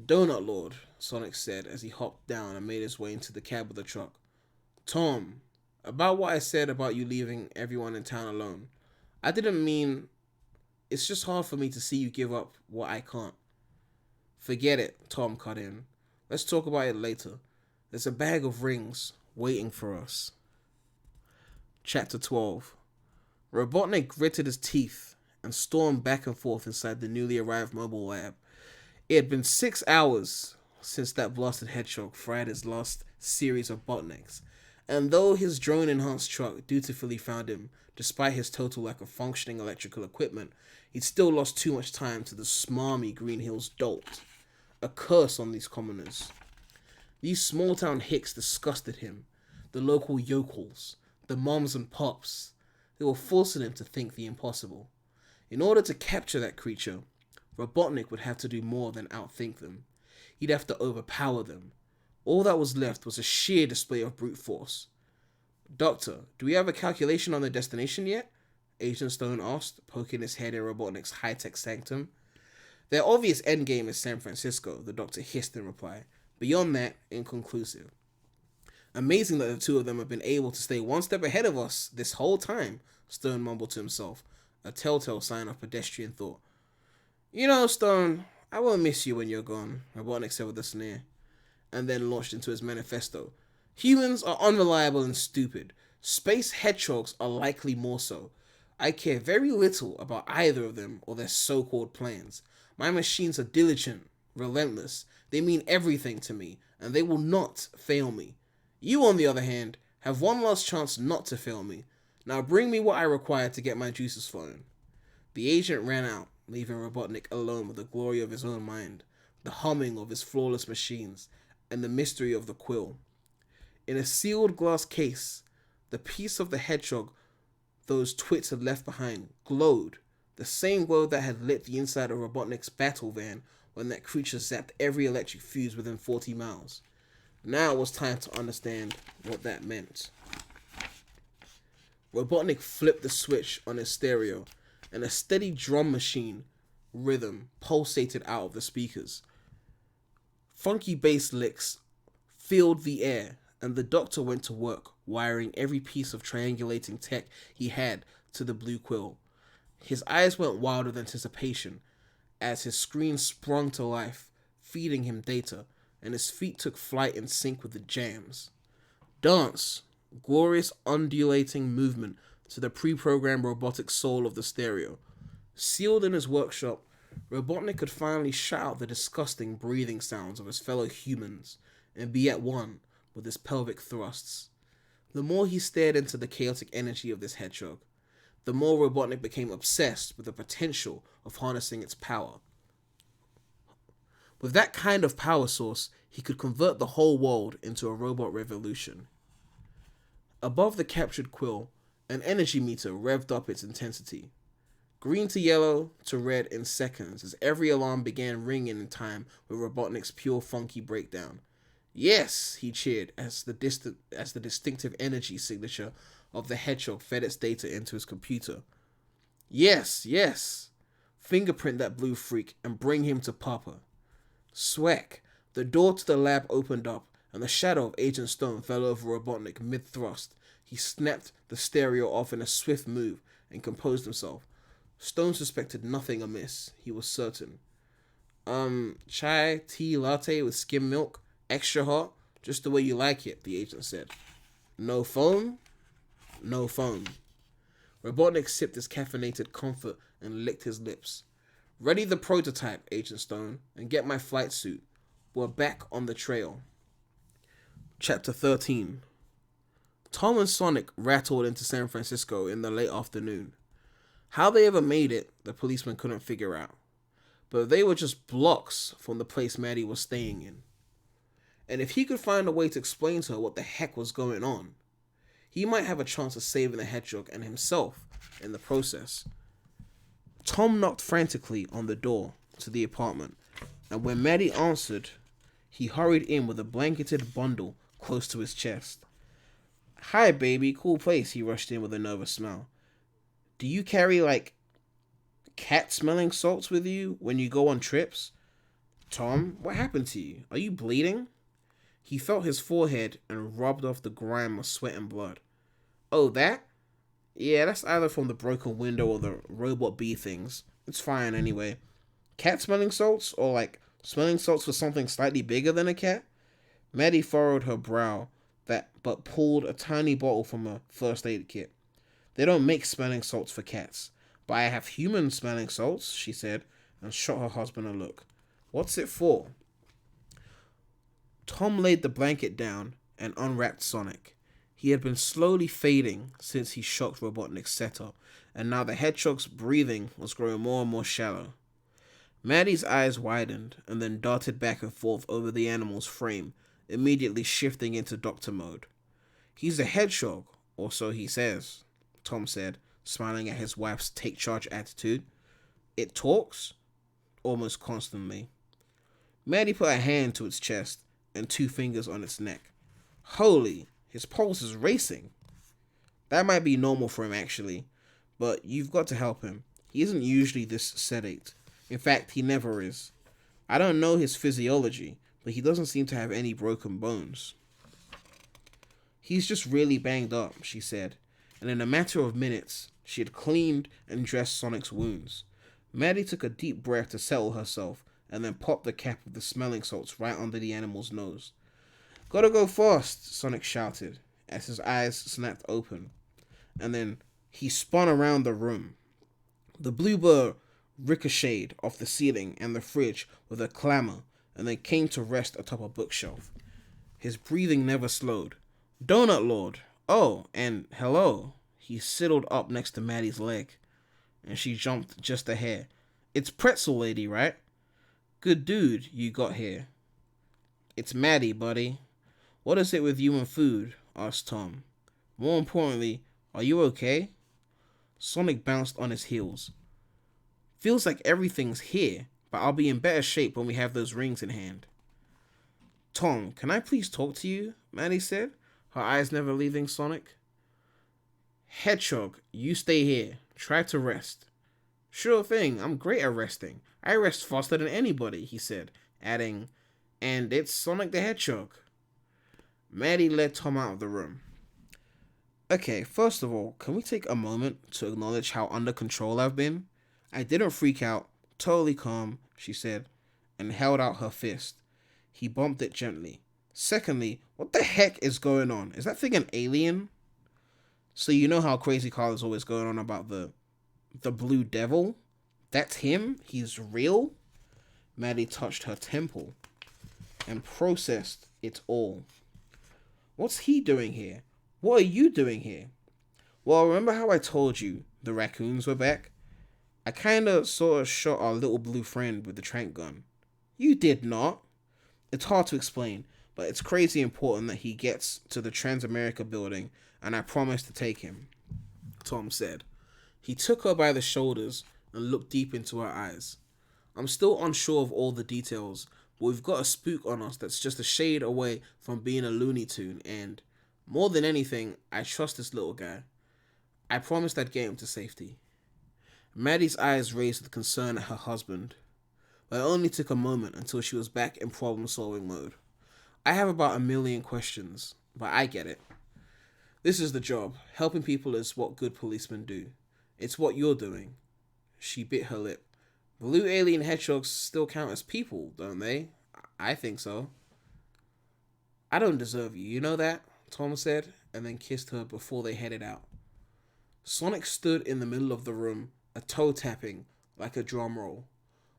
Donut Lord, Sonic said as he hopped down and made his way into the cab of the truck. Tom, about what I said about you leaving everyone in town alone. I didn't mean... It's just hard for me to see you give up what I can't. Forget it, Tom cut in. Let's talk about it later. There's a bag of rings waiting for us. Chapter 12. Robotnik gritted his teeth and stormed back and forth inside the newly arrived mobile lab. It had been 6 hours since that blasted hedgehog fried his last series of Robotniks, and though his drone-enhanced truck dutifully found him, despite his total lack of functioning electrical equipment, he'd still lost too much time to the smarmy Green Hills dolt. A curse on these commoners. These small-town hicks disgusted him. The local yokels, the moms and pops, they were forcing him to think the impossible. In order to capture that creature, Robotnik would have to do more than outthink them. He'd have to overpower them. All that was left was a sheer display of brute force. Doctor, do we have a calculation on the destination yet? Agent Stone asked, poking his head in Robotnik's high-tech sanctum. Their obvious endgame is San Francisco, the doctor hissed in reply. Beyond that, inconclusive. Amazing that the two of them have been able to stay one step ahead of us this whole time, Stone mumbled to himself, a telltale sign of pedestrian thought. You know, Stone, I won't miss you when you're gone, Robotnik said with a sneer, and then launched into his manifesto. Humans are unreliable and stupid. Space hedgehogs are likely more so. I care very little about either of them or their so-called plans. My machines are diligent, relentless. They mean everything to me, and they will not fail me. You, on the other hand, have one last chance not to fail me. Now bring me what I require to get my juices flowing. The agent ran out, leaving Robotnik alone with the glory of his own mind, the humming of his flawless machines, and the mystery of the quill. In a sealed glass case, the piece of the hedgehog those twits had left behind glowed, the same glow that had lit the inside of Robotnik's battle van when that creature zapped every electric fuse within 40 miles. Now it was time to understand what that meant. Robotnik flipped the switch on his stereo, and a steady drum machine rhythm pulsated out of the speakers. Funky bass licks filled the air, and the doctor went to work wiring every piece of triangulating tech he had to the blue quill. His eyes went wild with anticipation as his screen sprung to life, feeding him data, and his feet took flight in sync with the jams. Dance, glorious undulating movement to the pre-programmed robotic soul of the stereo. Sealed in his workshop, Robotnik could finally shut out the disgusting breathing sounds of his fellow humans and be at one with his pelvic thrusts. The more he stared into the chaotic energy of this hedgehog, the more Robotnik became obsessed with the potential of harnessing its power. With that kind of power source, he could convert the whole world into a robot revolution. Above the captured quill, An energy meter revved up its intensity. Green to yellow to red in seconds as every alarm began ringing in time with Robotnik's pure funky breakdown. Yes, he cheered as the distinctive energy signature of the hedgehog fed its data into his computer. Yes, yes. Fingerprint that blue freak and bring him to Papa. Swack. The door to the lab opened up and the shadow of Agent Stone fell over Robotnik mid-thrust. He snapped the stereo off in a swift move and composed himself. Stone suspected nothing amiss, he was certain. Chai tea latte with skim milk, extra hot, just the way you like it, the agent said. No phone? No phone. Robotnik sipped his caffeinated comfort and licked his lips. Ready the prototype, Agent Stone, and get my flight suit. We're back on the trail. Chapter 13. Tom and Sonic rattled into San Francisco in the late afternoon. How they ever made it, the policeman couldn't figure out. But they were just blocks from the place Matty was staying in. And if he could find a way to explain to her what the heck was going on, he might have a chance of saving the hedgehog and himself in the process. Tom knocked frantically on the door to the apartment, and when Matty answered, he hurried in with a blanketed bundle close to his chest. Hi, baby, cool place, he rushed in with a nervous smile. Do you carry, cat-smelling salts with you when you go on trips? Tom, what happened to you? Are you bleeding? He felt his forehead and rubbed off the grime of sweat and blood. Oh, that? Yeah, that's either from the broken window or the robot bee things. It's fine anyway. Cat-smelling salts? Or, smelling salts for something slightly bigger than a cat? Matty furrowed her brow, but pulled a tiny bottle from a first aid kit. They don't make smelling salts for cats, but I have human smelling salts, she said, and shot her husband a look. What's it for? Tom laid the blanket down and unwrapped Sonic. He had been slowly fading since he shocked Robotnik's setup, and now the hedgehog's breathing was growing more and more shallow. Matty's eyes widened and then darted back and forth over the animal's frame, immediately shifting into doctor mode. He's a hedgehog, or so he says, Tom said, smiling at his wife's take-charge attitude. It talks? Almost constantly. Matty put a hand to its chest and 2 fingers on its neck. Holy, his pulse is racing. That might be normal for him, actually, but you've got to help him. He isn't usually this sedate. In fact, he never is. I don't know his physiology, but he doesn't seem to have any broken bones. He's just really banged up, she said, and in a matter of minutes, she had cleaned and dressed Sonic's wounds. Matty took a deep breath to settle herself, and then popped the cap of the smelling salts right under the animal's nose. Gotta go fast, Sonic shouted, as his eyes snapped open. And then he spun around the room. The blue bird ricocheted off the ceiling and the fridge with a clamor, and then came to rest atop a bookshelf. His breathing never slowed. Donut Lord! Oh, and hello. He sidled up next to Matty's leg, and she jumped just a hair. It's Pretzel Lady, right? Good dude you got here. It's Matty, buddy. What is it with you and food? Asked Tom. More importantly, are you okay? Sonic bounced on his heels. Feels like everything's here, but I'll be in better shape when we have those rings in hand. Tom, can I please talk to you? Matty said, her eyes never leaving Sonic. Hedgehog, you stay here. Try to rest. Sure thing, I'm great at resting. I rest faster than anybody, he said, adding, and it's Sonic the Hedgehog. Matty led Tom out of the room. Okay, first of all, can we take a moment to acknowledge how under control I've been? I didn't freak out, totally calm, she said, and held out her fist. He bumped it gently. Secondly, what the heck is going on? Is that thing an alien? So you know how Crazy Carl is always going on about the Blue Devil? That's him? He's real? Matty touched her temple and processed it all. What's he doing here? What are you doing here? Well, remember how I told you the raccoons were back? I kinda sorta shot our little blue friend with the trank gun. You did not. It's hard to explain, but it's crazy important that he gets to the Transamerica building, and I promise to take him. Tom said. He took her by the shoulders and looked deep into her eyes. I'm still unsure of all the details, but we've got a spook on us that's just a shade away from being a Looney Tune, and, more than anything, I trust this little guy. I promised I'd get him to safety. Maddie's eyes raised with concern at her husband, but it only took a moment until she was back in problem-solving mode. I have about 1,000,000 questions, but I get it. This is the job. Helping people is what good policemen do. It's what you're doing. She bit her lip. Blue alien hedgehogs still count as people, don't they? I think so. I don't deserve you, you know that? Tom said, and then kissed her before they headed out. Sonic stood in the middle of the room, a toe tapping like a drum roll.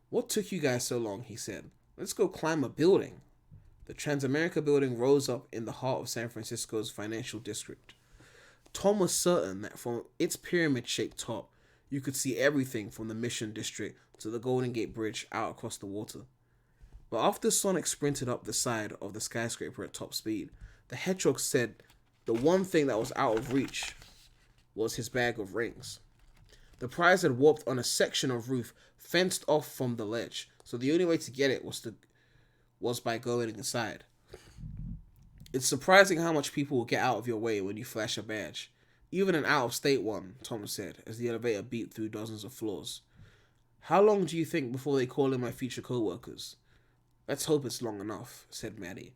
What took you guys so long, he said. Let's go climb a building. The Transamerica building rose up in the heart of San Francisco's financial district. Tom was certain that from its pyramid-shaped top, you could see everything from the Mission District to the Golden Gate Bridge out across the water. But after Sonic sprinted up the side of the skyscraper at top speed, the hedgehog said the one thing that was out of reach was his bag of rings. The prize had warped on a section of roof fenced off from the ledge, so the only way to get it was by going inside. It's surprising how much people will get out of your way when you flash a badge. Even an out-of-state one, Tom said, as the elevator beeped through dozens of floors. How long do you think before they call in my future co-workers? Let's hope it's long enough, said Matty.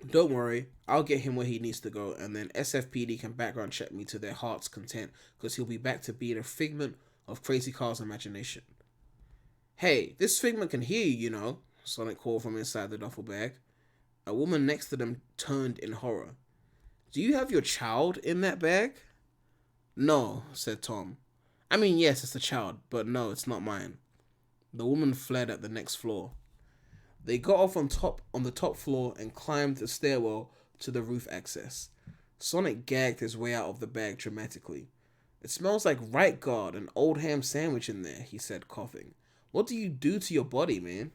Don't worry, I'll get him where he needs to go, and then SFPD can background check me to their heart's content, because he'll be back to being a figment of Crazy Carl's imagination. Hey, this figment can hear you, you know, Sonic called from inside the duffel bag. A woman next to them turned in horror. Do you have your child in that bag? No, said Tom. I mean, yes, it's a child, but no, it's not mine. The woman fled at the next floor. They got off on the top floor and climbed the stairwell to the roof access. Sonic gagged his way out of the bag dramatically. It smells like right guard, an old ham sandwich in there, he said, coughing. What do you do to your body, man?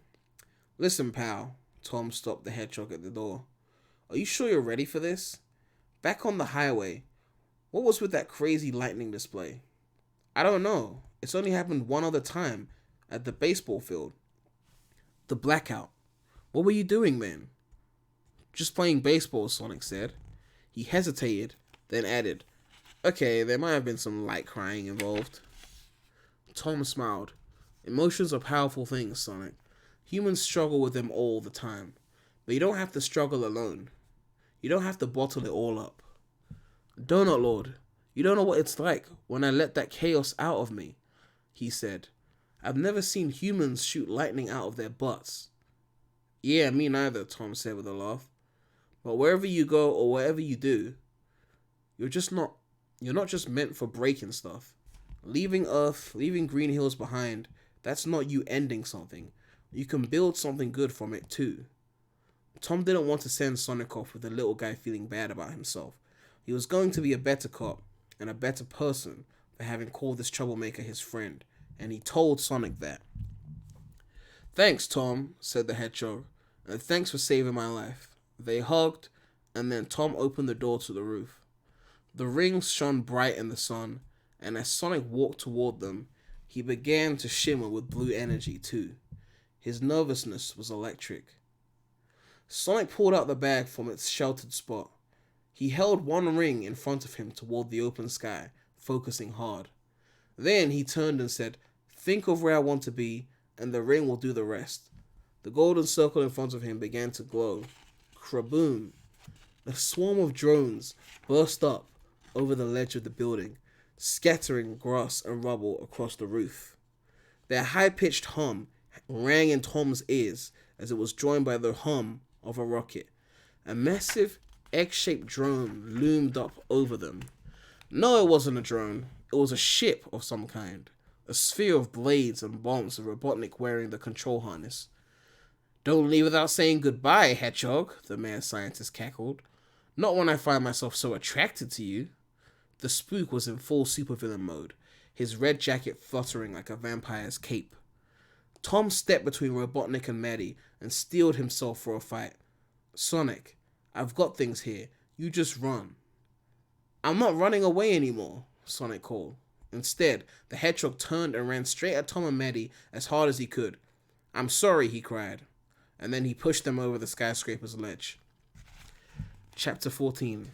Listen, pal. Tom stopped the hedgehog at the door. Are you sure you're ready for this? Back on the highway, what was with that crazy lightning display? I don't know. It's only happened one other time, at the baseball field. The blackout. What were you doing then? Just playing baseball, Sonic said. He hesitated, then added, Okay, there might have been some light crying involved. Tom smiled. Emotions are powerful things, Sonic. Humans struggle with them all the time. But you don't have to struggle alone. You don't have to bottle it all up. Donut Lord, you don't know what it's like when I let that chaos out of me, he said. I've never seen humans shoot lightning out of their butts. Yeah, me neither, Tom said with a laugh. But wherever you go or whatever you do, you're not just meant for breaking stuff. Leaving Earth, leaving Green Hills behind, that's not you ending something. You can build something good from it too. Tom didn't want to send Sonic off with the little guy feeling bad about himself. He was going to be a better cop and a better person for having called this troublemaker his friend, and he told Sonic that. Thanks, Tom, said the hedgehog, and thanks for saving my life. They hugged, and then Tom opened the door to the roof. The rings shone bright in the sun, and as Sonic walked toward them, he began to shimmer with blue energy too. His nervousness was electric. Sonic pulled out the bag from its sheltered spot. He held one ring in front of him toward the open sky, focusing hard. Then he turned and said, Think of where I want to be, and the ring will do the rest. The golden circle in front of him began to glow. Craboom! A swarm of drones burst up over the ledge of the building, scattering grass and rubble across the roof. Their high-pitched hum rang in Tom's ears as it was joined by the hum of a rocket. A massive, egg-shaped drone loomed up over them. No, it wasn't a drone. It was a ship of some kind. A sphere of blades and bombs of Robotnik wearing the control harness. Don't leave without saying goodbye, Hedgehog, the mad scientist cackled. Not when I find myself so attracted to you. The spook was in full supervillain mode, his red jacket fluttering like a vampire's cape. Tom stepped between Robotnik and Matty and steeled himself for a fight. Sonic, I've got things here. You just run. I'm not running away anymore, Sonic called. Instead, the hedgehog turned and ran straight at Tom and Matty as hard as he could. "I'm sorry," he cried, and then he pushed them over the skyscraper's ledge. Chapter 14.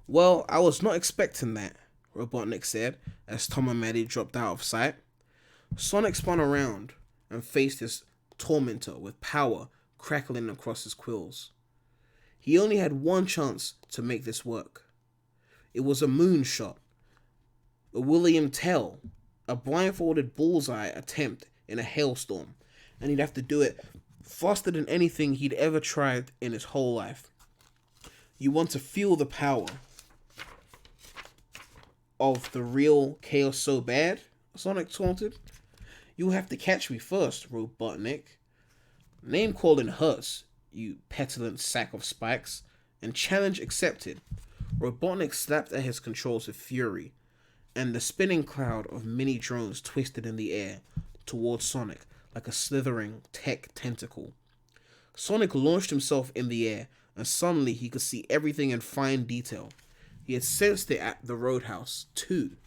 "Well, I was not expecting that," Robotnik said as Tom and Matty dropped out of sight. Sonic spun around and faced his tormentor with power crackling across his quills. He only had one chance to make this work. It was a moonshot, a William Tell, a blindfolded bullseye attempt in a hailstorm, and he'd have to do it faster than anything he'd ever tried in his whole life. "You want to feel the power of the real chaos so bad?" Sonic taunted. "You'll have to catch me first, Robotnik. Name calling hurts, you petulant sack of spikes, and challenge accepted." Robotnik slapped at his controls with fury, and the spinning cloud of mini drones twisted in the air towards Sonic like a slithering tech tentacle. Sonic launched himself in the air, and suddenly he could see everything in fine detail. He had sensed it at the roadhouse, too,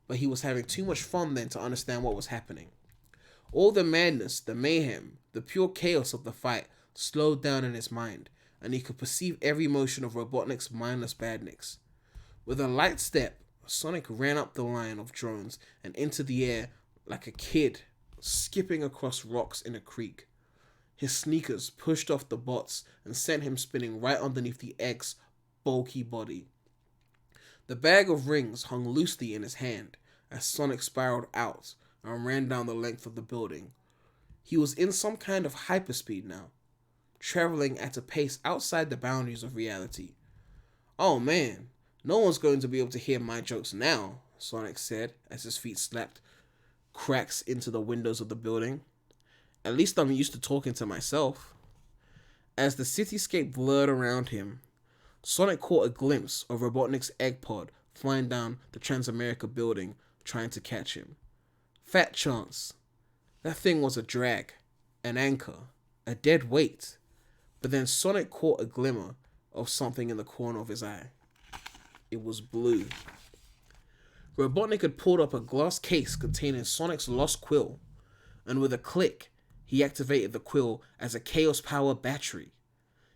but he was having too much fun then to understand what was happening. All the madness, the mayhem, the pure chaos of the fight slowed down in his mind, and he could perceive every motion of Robotnik's mindless badniks. With a light step, Sonic ran up the line of drones and into the air like a kid skipping across rocks in a creek. His sneakers pushed off the bots and sent him spinning right underneath the egg's bulky body. The bag of rings hung loosely in his hand as Sonic spiraled out and ran down the length of the building. He was in some kind of hyperspeed now, traveling at a pace outside the boundaries of reality. "Oh man, no one's going to be able to hear my jokes now," Sonic said as his feet slapped cracks into the windows of the building. "At least I'm used to talking to myself." As the cityscape blurred around him, Sonic caught a glimpse of Robotnik's egg pod flying down the Transamerica building, trying to catch him. Fat chance. That thing was a drag, an anchor, a dead weight. But then Sonic caught a glimmer of something in the corner of his eye. It was blue. Robotnik had pulled up a glass case containing Sonic's lost quill, and with a click, he activated the quill as a Chaos Power battery.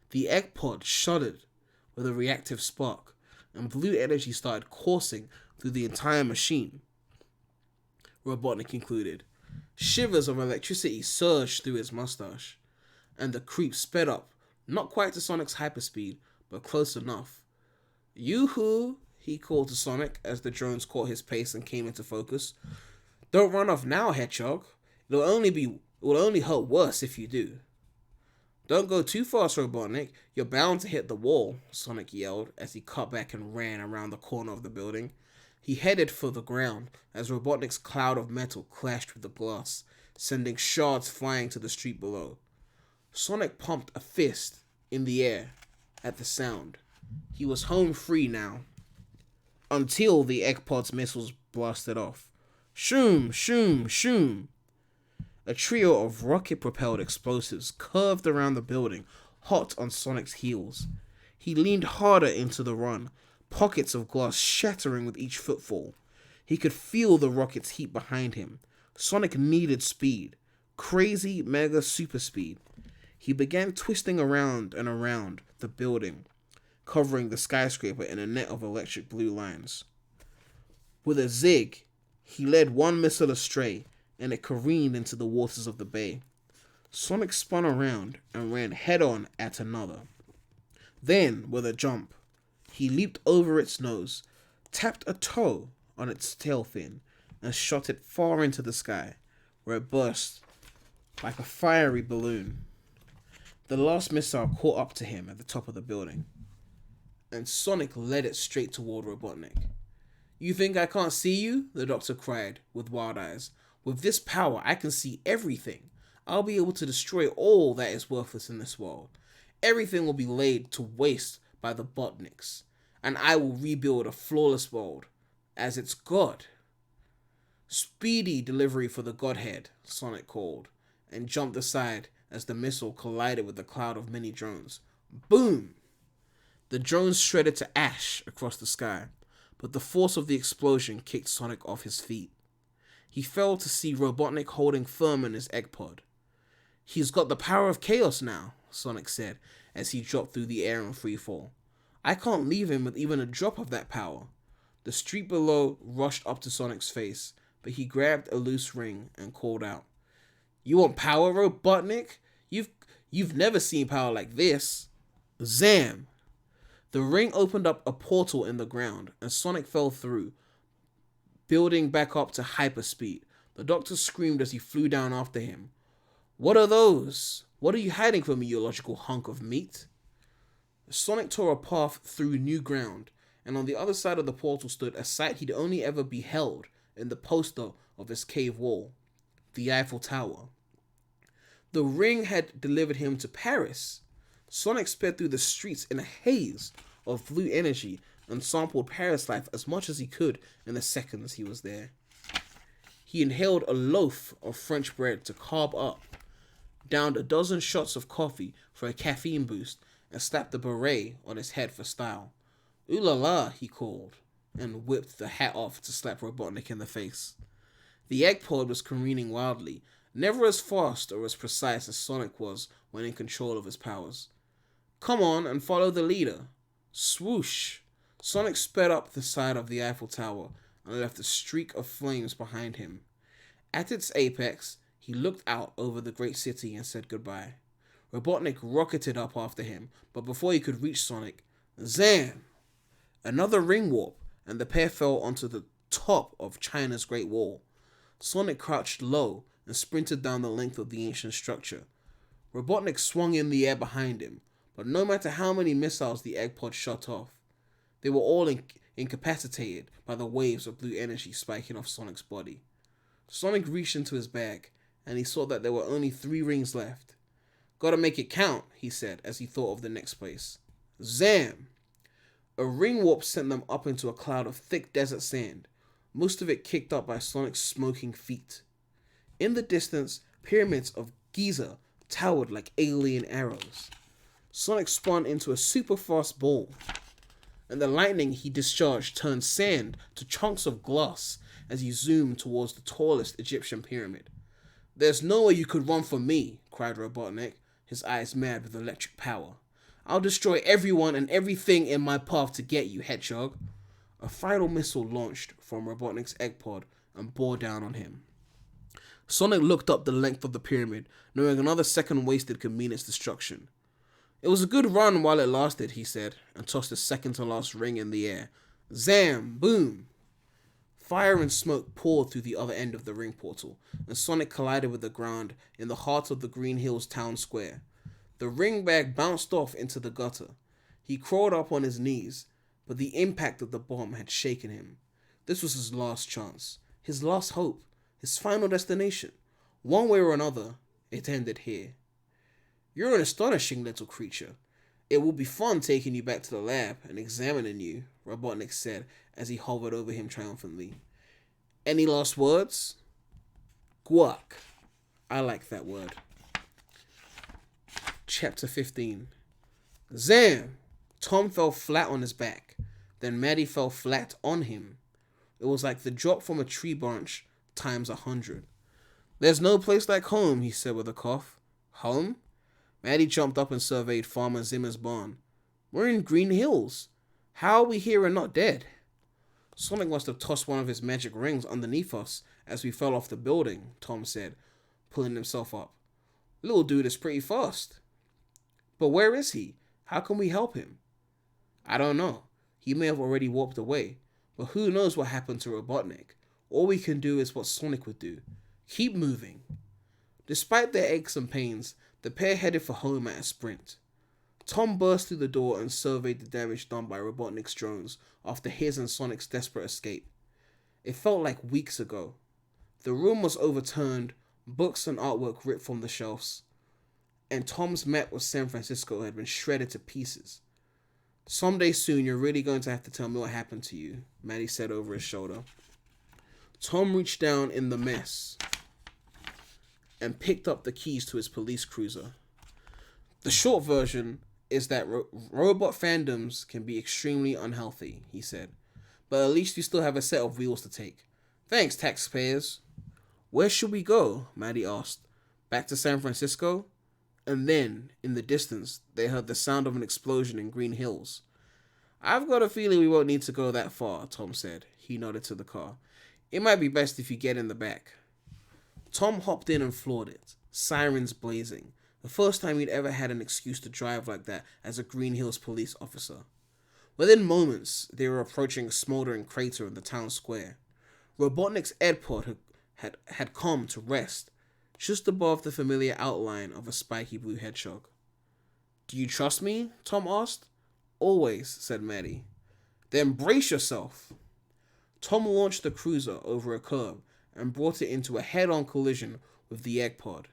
The egg pod shuddered with a reactive spark, and blue energy started coursing through the entire machine. Robotnik concluded. Shivers of electricity surged through his mustache, and the creep sped up, not quite to Sonic's hyperspeed, but close enough. "Yoo-hoo!" he called to Sonic as the drones caught his pace and came into focus. "Don't run off now, Hedgehog. It will only hurt worse if you do." "Don't go too fast, Robotnik. You're bound to hit the wall," Sonic yelled as he cut back and ran around the corner of the building. He headed for the ground as Robotnik's cloud of metal clashed with the glass, sending shards flying to the street below. Sonic pumped a fist in the air at the sound. He was home free now. Until the egg pod's missiles blasted off. Shoom, shoom, shoom. A trio of rocket-propelled explosives curved around the building, hot on Sonic's heels. He leaned harder into the run, pockets of glass shattering with each footfall. He could feel the rocket's heat behind him. Sonic needed speed. Crazy, mega super speed. He began twisting around and around the building, covering the skyscraper in a net of electric blue lines. With a zig, he led one missile astray, and it careened into the waters of the bay. Sonic spun around and ran head-on at another. Then, with a jump, he leaped over its nose, tapped a toe on its tail fin, and shot it far into the sky, where it burst like a fiery balloon. The last missile caught up to him at the top of the building, and Sonic led it straight toward Robotnik. "You think I can't see you?" the doctor cried, with wild eyes. "With this power, I can see everything. I'll be able to destroy all that is worthless in this world. Everything will be laid to waste by the Botniks, and I will rebuild a flawless world as its god." "Speedy delivery for the Godhead," Sonic called, and jumped aside as the missile collided with the cloud of mini drones. Boom! The drones shredded to ash across the sky, but the force of the explosion kicked Sonic off his feet. He fell to see Robotnik holding firm in his egg pod. "He's got the power of chaos now," Sonic said as he dropped through the air in free fall. "I can't leave him with even a drop of that power." The street below rushed up to Sonic's face, but he grabbed a loose ring and called out, "You want power, Robotnik? You've never seen power like this." Zam! The ring opened up a portal in the ground, and Sonic fell through, building back up to hyperspeed. The Doctor screamed as he flew down after him. "What are those? What are you hiding from me, you illogical hunk of meat?" Sonic tore a path through new ground, and on the other side of the portal stood a sight he'd only ever beheld in the poster of his cave wall, the Eiffel Tower. The ring had delivered him to Paris. Sonic sped through the streets in a haze of blue energy and sampled Paris life as much as he could in the seconds he was there. He inhaled a loaf of French bread to carb up, downed a dozen shots of coffee for a caffeine boost, and slapped a beret on his head for style. "Ooh la la," he called, and whipped the hat off to slap Robotnik in the face. The egg pod was careening wildly, never as fast or as precise as Sonic was when in control of his powers. "Come on and follow the leader." Swoosh! Sonic sped up the side of the Eiffel Tower and left a streak of flames behind him. At its apex, he looked out over the great city and said goodbye. Robotnik rocketed up after him, but before he could reach Sonic, zam! Another ring warp, and the pair fell onto the top of China's Great Wall. Sonic crouched low and sprinted down the length of the ancient structure. Robotnik swung in the air behind him, but no matter how many missiles the egg pod shot off, they were all incapacitated by the waves of blue energy spiking off Sonic's body. Sonic reached into his bag, and he saw that there were only 3 rings left. "Gotta make it count," he said as he thought of the next place. Zam! A ring warp sent them up into a cloud of thick desert sand, most of it kicked up by Sonic's smoking feet. In the distance, pyramids of Giza towered like alien arrows. Sonic spun into a super fast ball, and the lightning he discharged turned sand to chunks of glass as he zoomed towards the tallest Egyptian pyramid. "There's nowhere you could run from me," cried Robotnik, his eyes mad with electric power. "I'll destroy everyone and everything in my path to get you, Hedgehog." A final missile launched from Robotnik's egg pod and bore down on him. Sonic looked up the length of the pyramid, knowing another second wasted could mean its destruction. "It was a good run while it lasted," he said, and tossed the second to last ring in the air. Zam! Boom! Fire and smoke poured through the other end of the ring portal, and Sonic collided with the ground in the heart of the Green Hills town square. The ring bag bounced off into the gutter. He crawled up on his knees, but the impact of the bomb had shaken him. This was his last chance, his last hope, his final destination. One way or another, it ended here. "You're an astonishing little creature. It will be fun taking you back to the lab and examining you," Robotnik said as he hovered over him triumphantly. "Any last words?" Guac. I like that word. Chapter 15. Zam! Tom fell flat on his back. Then Matty fell flat on him. It was like the drop from a tree branch times 100. "There's no place like home," he said with a cough. "Home?" Matty jumped up and surveyed Farmer Zimmer's barn. "We're in Green Hills. How are we here and not dead?" "Sonic must have tossed one of his magic rings underneath us as we fell off the building," Tom said, pulling himself up. "Little dude is pretty fast." "But where is he? How can we help him?" "I don't know. He may have already warped away. But who knows what happened to Robotnik? All we can do is what Sonic would do. Keep moving." Despite their aches and pains, the pair headed for home at a sprint. Tom burst through the door and surveyed the damage done by Robotnik's drones after his and Sonic's desperate escape. It felt like weeks ago. The room was overturned, books and artwork ripped from the shelves, and Tom's map of San Francisco had been shredded to pieces. "Someday soon you're really going to have to tell me what happened to you," Matty said over his shoulder. Tom reached down in the mess and picked up the keys to his police cruiser. "The short version is that robot fandoms can be extremely unhealthy," he said. but at least you still have a set of wheels to take. Thanks, taxpayers. Where should we go? Matty asked. Back to San Francisco? And then, in the distance, they heard the sound of an explosion in Green Hills. I've got a feeling we won't need to go that far, Tom said. He nodded to the car. It might be best if you get in the back. Tom hopped in and floored it, sirens blazing. The first time he'd ever had an excuse to drive like that as a Green Hills police officer. Within moments, they were approaching a smoldering crater in the town square. Robotnik's Edpod had come to rest, just above the familiar outline of a spiky blue hedgehog. Do you trust me? Tom asked. Always, said Matty. Then brace yourself. Tom launched the cruiser over a curb and brought it into a head-on collision with the egg pod.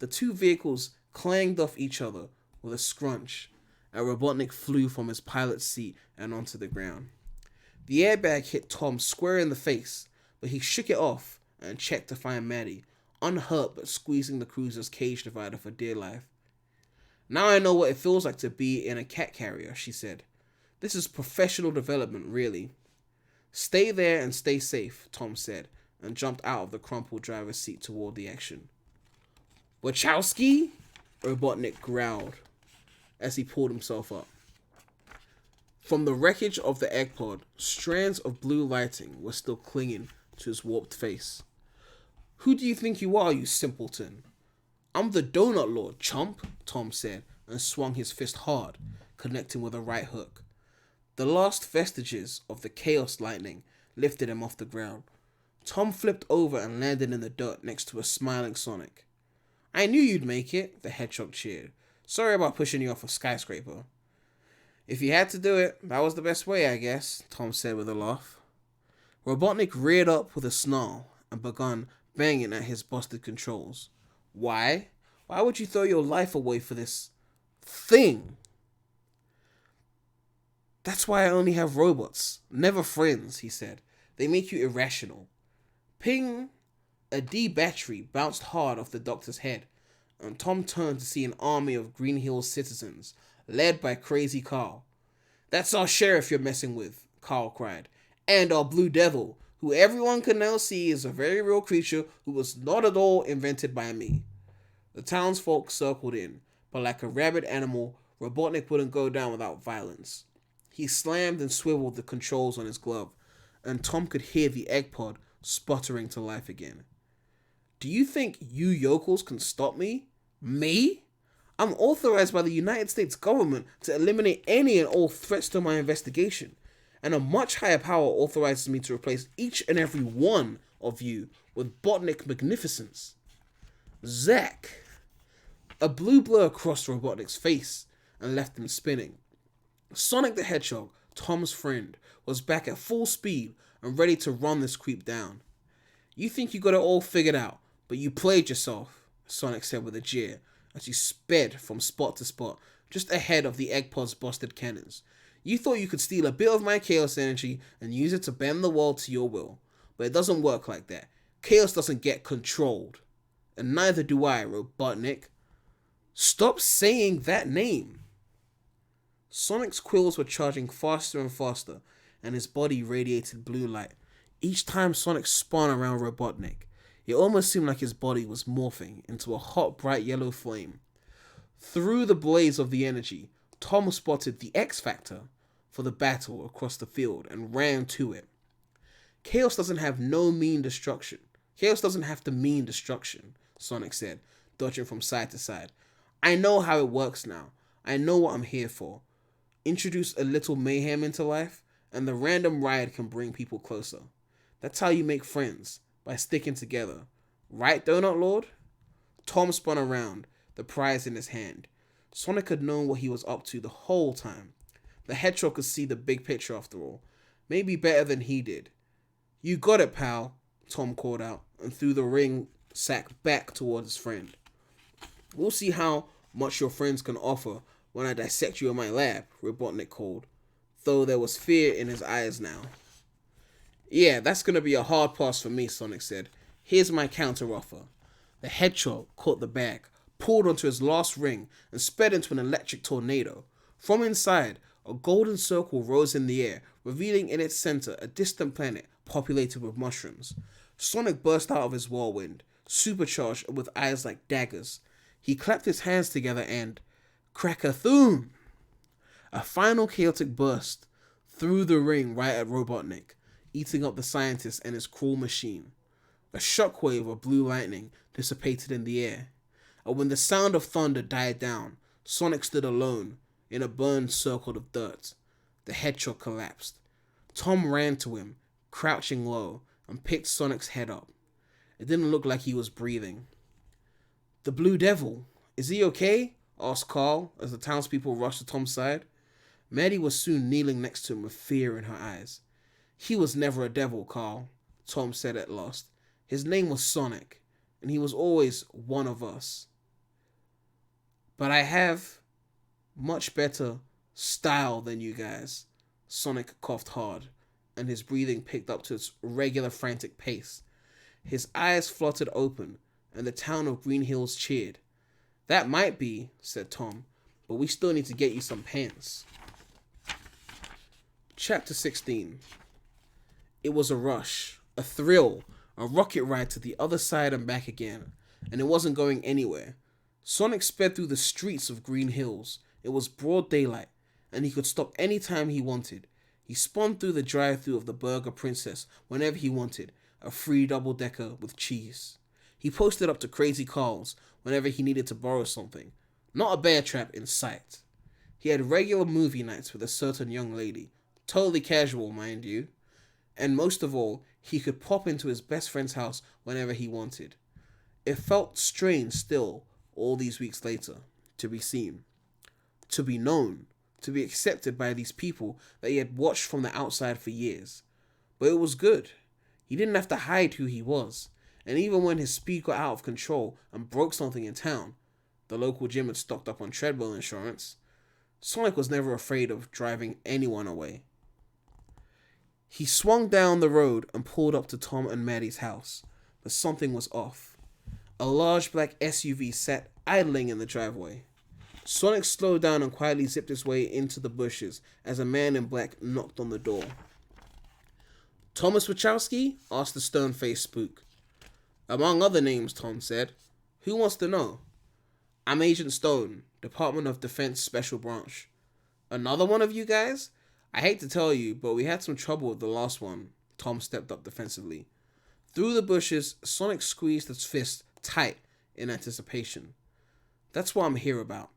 The two vehicles clanged off each other with a scrunch, and Robotnik flew from his pilot's seat and onto the ground. The airbag hit Tom square in the face, but he shook it off and checked to find Matty, unhurt but squeezing the cruiser's cage divider for dear life. Now I know what it feels like to be in a cat carrier, she said. This is professional development, really. Stay there and stay safe, Tom said, and jumped out of the crumpled driver's seat toward the action. Wachowski? Robotnik growled as he pulled himself up. From the wreckage of the egg pod, strands of blue lighting were still clinging to his warped face. Who do you think you are, you simpleton? I'm the Donut Lord, chump, Tom said, and swung his fist hard, connecting with a right hook. The last vestiges of the chaos lightning lifted him off the ground. Tom flipped over and landed in the dirt next to a smiling Sonic. I knew you'd make it, the hedgehog cheered. Sorry about pushing you off a skyscraper. If you had to do it, that was the best way, I guess, Tom said with a laugh. Robotnik reared up with a snarl and began banging at his busted controls. Why? Why would you throw your life away for this thing? That's why I only have robots, never friends, he said. They make you irrational. Ping! A D battery bounced hard off the doctor's head, and Tom turned to see an army of Green Hills citizens, led by Crazy Carl. That's our sheriff you're messing with, Carl cried, and our Blue Devil, who everyone can now see is a very real creature who was not at all invented by me. The townsfolk circled in, but like a rabid animal, Robotnik wouldn't go down without violence. He slammed and swiveled the controls on his glove, and Tom could hear the egg pod sputtering to life again. Do you think you yokels can stop me? Me? I'm authorized by the United States government to eliminate any and all threats to my investigation, and a much higher power authorizes me to replace each and every one of you with Botnik magnificence. Zack! A blue blur crossed Robotnik's face and left him spinning. Sonic the Hedgehog, Tom's friend, was back at full speed and ready to run this creep down. You think you got it all figured out, but you played yourself, Sonic said with a jeer as he sped from spot to spot, just ahead of the egg pod's busted cannons. You thought you could steal a bit of my chaos energy and use it to bend the world to your will, but it doesn't work like that. Chaos doesn't get controlled. And neither do I, Robotnik. Stop saying that name. Sonic's quills were charging faster and faster, and his body radiated blue light. Each time Sonic spun around Robotnik, it almost seemed like his body was morphing into a hot, bright yellow flame. Through the blaze of the energy, Tom spotted the X Factor for the battle across the field and ran to it. Chaos doesn't have to mean destruction, Sonic said, dodging from side to side. I know how it works now. I know what I'm here for. Introduce a little mayhem into life, and the random riot can bring people closer. That's how you make friends, by sticking together. Right, Donut Lord? Tom spun around, the prize in his hand. Sonic had known what he was up to the whole time. The hedgehog could see the big picture after all. Maybe better than he did. You got it, pal, Tom called out, and threw the ring sack back towards his friend. We'll see how much your friends can offer when I dissect you in my lab, Robotnik called, though there was fear in his eyes now. Yeah, that's gonna be a hard pass for me, Sonic said. Here's my counteroffer. The hedgehog caught the bag, pulled onto his last ring, and sped into an electric tornado. From inside, a golden circle rose in the air, revealing in its center a distant planet populated with mushrooms. Sonic burst out of his whirlwind, supercharged and with eyes like daggers. He clapped his hands together and... Crack-a-thoom! A final chaotic burst through the ring right at Robotnik, eating up the scientist and his cruel machine. A shockwave of blue lightning dissipated in the air, and when the sound of thunder died down, Sonic stood alone in a burned circle of dirt. The hedgehog collapsed. Tom ran to him, crouching low, and picked Sonic's head up. It didn't look like he was breathing. "The Blue Devil, is he okay?" asked Carl as the townspeople rushed to Tom's side. Matty was soon kneeling next to him with fear in her eyes. "He was never a devil, Carl," Tom said at last. "His name was Sonic, and he was always one of us. But I have much better style than you guys." Sonic coughed hard, and his breathing picked up to its regular frantic pace. His eyes fluttered open, and the town of Green Hills cheered. "That might be," said Tom, "but we still need to get you some pants." Chapter 16. It was a rush, a thrill, a rocket ride to the other side and back again, and it wasn't going anywhere. Sonic sped through the streets of Green Hills. It was broad daylight, and he could stop any time he wanted. He spun through the drive-thru of the Burger Princess whenever he wanted, a free double-decker with cheese. He posted up to Crazy Carl's whenever he needed to borrow something. Not a bear trap in sight. He had regular movie nights with a certain young lady. Totally casual, mind you. And most of all, he could pop into his best friend's house whenever he wanted. It felt strange still, all these weeks later, to be seen, to be known, to be accepted by these people that he had watched from the outside for years. But it was good. He didn't have to hide who he was. And even when his speed got out of control and broke something in town, the local gym had stocked up on treadmill insurance, Sonic was never afraid of driving anyone away. He swung down the road and pulled up to Tom and Matty's house, but something was off. A large black SUV sat idling in the driveway. Sonic slowed down and quietly zipped his way into the bushes as a man in black knocked on the door. "Thomas Wachowski?" asked the stern-faced spook. "Among other names," Tom said. "Who wants to know?" "I'm Agent Stone, Department of Defense Special Branch." "Another one of you guys? I hate to tell you, but we had some trouble with the last one." Tom stepped up defensively. Through the bushes, Sonic squeezed his fist tight in anticipation. "That's what I'm here about.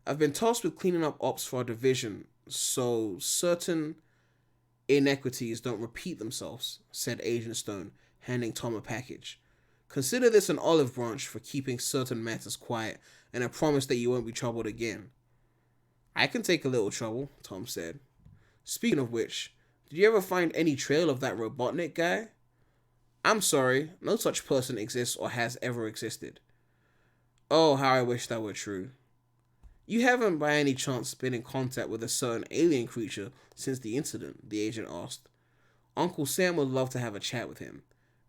I've been tasked with cleaning up ops for our division, so certain inequities don't repeat themselves," said Agent Stone, handing Tom a package. "Consider this an olive branch for keeping certain matters quiet, and a promise that you won't be troubled again." "I can take a little trouble," Tom said. "Speaking of which, did you ever find any trail of that Robotnik guy?" "I'm sorry, no such person exists or has ever existed." "Oh, how I wish that were true." "You haven't by any chance been in contact with a certain alien creature since the incident?" the agent asked. "Uncle Sam would love to have a chat with him.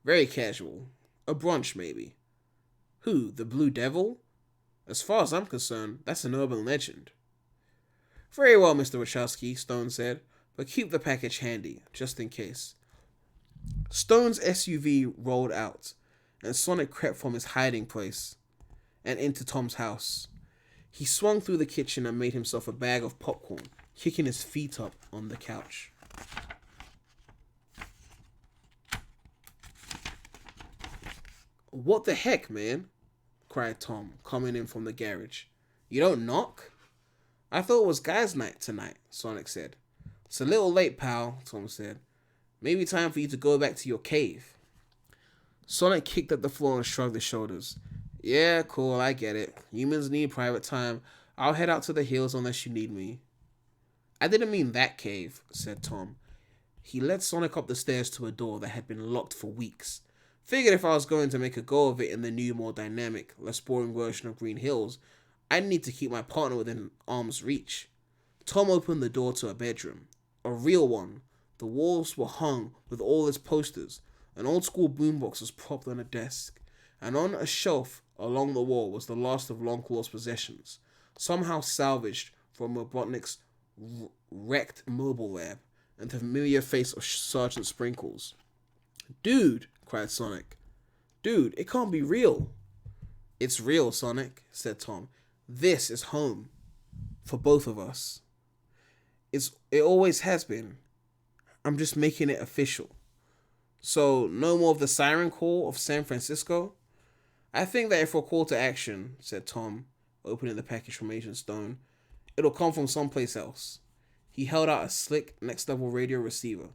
Very casual. A brunch, maybe." "Who, the Blue Devil?" "As far as I'm concerned, that's an urban legend." "Very well, Mr. Wachowski," Stone said, "but keep the package handy, just in case." Stone's SUV rolled out, and Sonic crept from his hiding place and into Tom's house. He swung through the kitchen and made himself a bag of popcorn, kicking his feet up on the couch. "What the heck, man?" cried Tom, coming in from the garage. "You don't knock?" "I thought it was guys' night tonight," Sonic said. "It's a little late, pal," Tom said. "Maybe time for you to go back to your cave." Sonic kicked at the floor and shrugged his shoulders. "Yeah, cool, I get it. Humans need private time. I'll head out to the hills unless you need me." "I didn't mean that cave," said Tom. He led Sonic up the stairs to a door that had been locked for weeks. "Figured if I was going to make a go of it in the new, more dynamic, less boring version of Green Hills, I'd need to keep my partner within arm's reach." Tom opened the door to a bedroom. A real one. The walls were hung with all its posters. An old-school boombox was propped on a desk, and on a shelf along the wall was the last of Longclaw's possessions, somehow salvaged from Robotnik's wrecked mobile lab, and the familiar face of Sergeant Sprinkles. "Dude," cried Sonic. "Dude, it can't be real." "It's real, Sonic," said Tom. "This is home. For both of us. It always has been. I'm just making it official. So, no more of the siren call of San Francisco?" "I think that if we're called to action," said Tom, opening the package from Agent Stone, "it'll come from someplace else." He held out a slick, next-level radio receiver.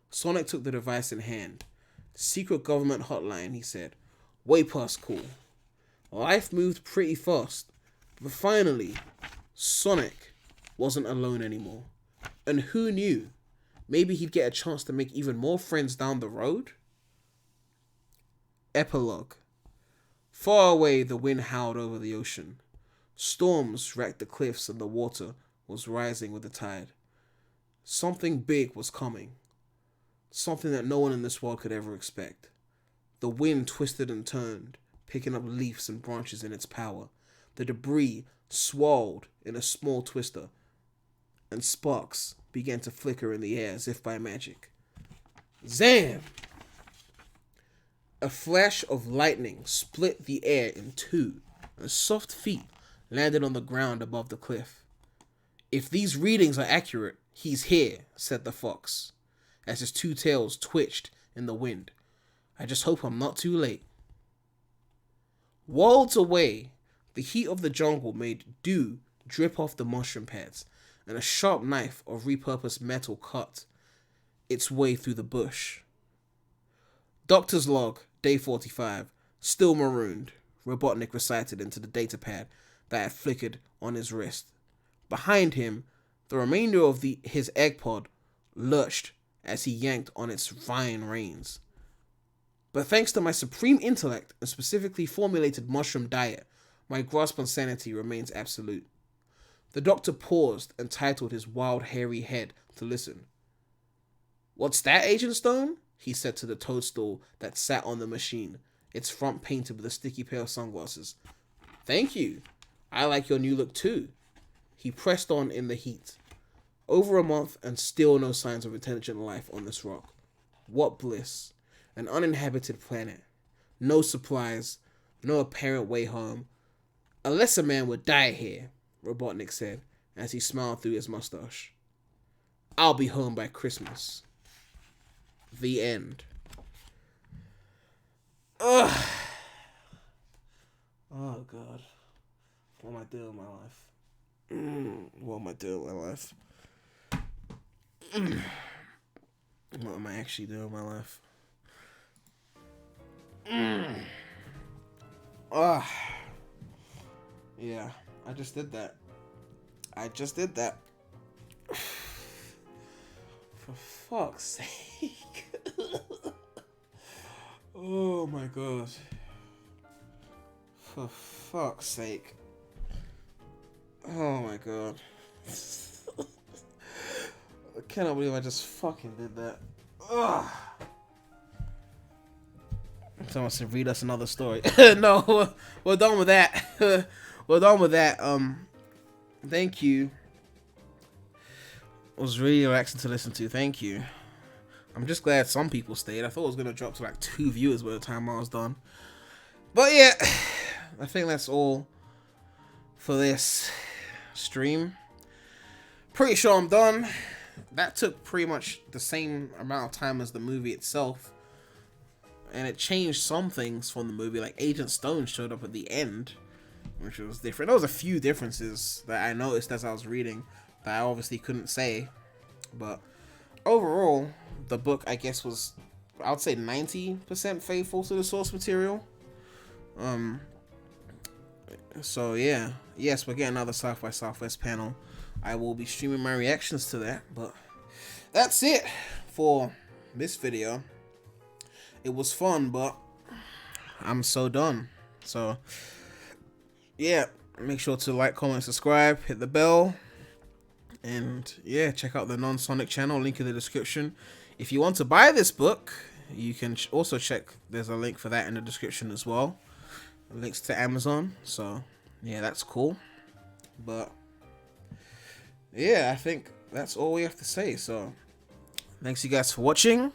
Sonic took the device in hand. "Secret government hotline," he said. "Way past cool." Life moved pretty fast, but finally, Sonic wasn't alone anymore. And who knew? Maybe he'd get a chance to make even more friends down the road? Epilogue. Far away, the wind howled over the ocean. Storms racked the cliffs and the water was rising with the tide. Something big was coming. Something that no one in this world could ever expect. The wind twisted and turned, picking up leaves and branches in its power. The debris swirled in a small twister, and sparks began to flicker in the air as if by magic. Zam! A flash of lightning split the air in two, and soft feet landed on the ground above the cliff. "If these readings are accurate, he's here," said the fox, as his two tails twitched in the wind. "I just hope I'm not too late." Worlds away, the heat of the jungle made dew drip off the mushroom pads, and a sharp knife of repurposed metal cut its way through the bush. "Doctor's log, day 45, still marooned," Robotnik recited into the datapad that had flickered on his wrist. Behind him, the remainder of his egg pod lurched as he yanked on its vine reins. "But thanks to my supreme intellect and specifically formulated mushroom diet, my grasp on sanity remains absolute." The doctor paused and titled his wild, hairy head to listen. "What's that, Agent Stone?" he said to the toadstool that sat on the machine, its front painted with a sticky pair of sunglasses. "Thank you. I like your new look too." He pressed on in the heat. Over a month and still no signs of intelligent life on this rock. What bliss. An uninhabited planet. No supplies. No apparent way home. "A lesser man would die here," Robotnik said, as he smiled through his mustache. "I'll be home by Christmas." The end. Ugh. Oh, God. What am I doing with my life? What am I doing with my life? What am I actually doing with my life? Yeah, I just did that. For fuck's sake. Oh my god. For fuck's sake. Oh my god. I cannot believe I just fucking did that. Ugh. Someone said read us another story. No, we're done with that. We're done with that. Thank you. It was really relaxing to listen to. Thank you. I'm just glad some people stayed. I thought it was gonna drop to like 2 viewers by the time I was done. But yeah, I think that's all for this stream. Pretty sure I'm done. That took pretty much the same amount of time as the movie itself. And it changed some things from the movie, like Agent Stone showed up at the end, which was different. There was a few differences that I noticed as I was reading that I obviously couldn't say. But overall, the book, I guess, was, I would say 90% faithful to the source material. So yeah, yes, we're getting another South by Southwest panel. I will be streaming my reactions to that, but that's it for this video. It was fun, but I'm so done. So yeah, make sure to like, comment, subscribe, hit the bell, and yeah, check out the non-Sonic channel, link in the description. If you want to buy this book, you can also check, there's a link for that in the description as well. Links to Amazon, so yeah, that's cool. But yeah, I think that's all we have to say. So Thanks you guys for watching.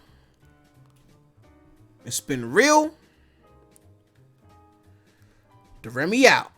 It's been real. The Remy out.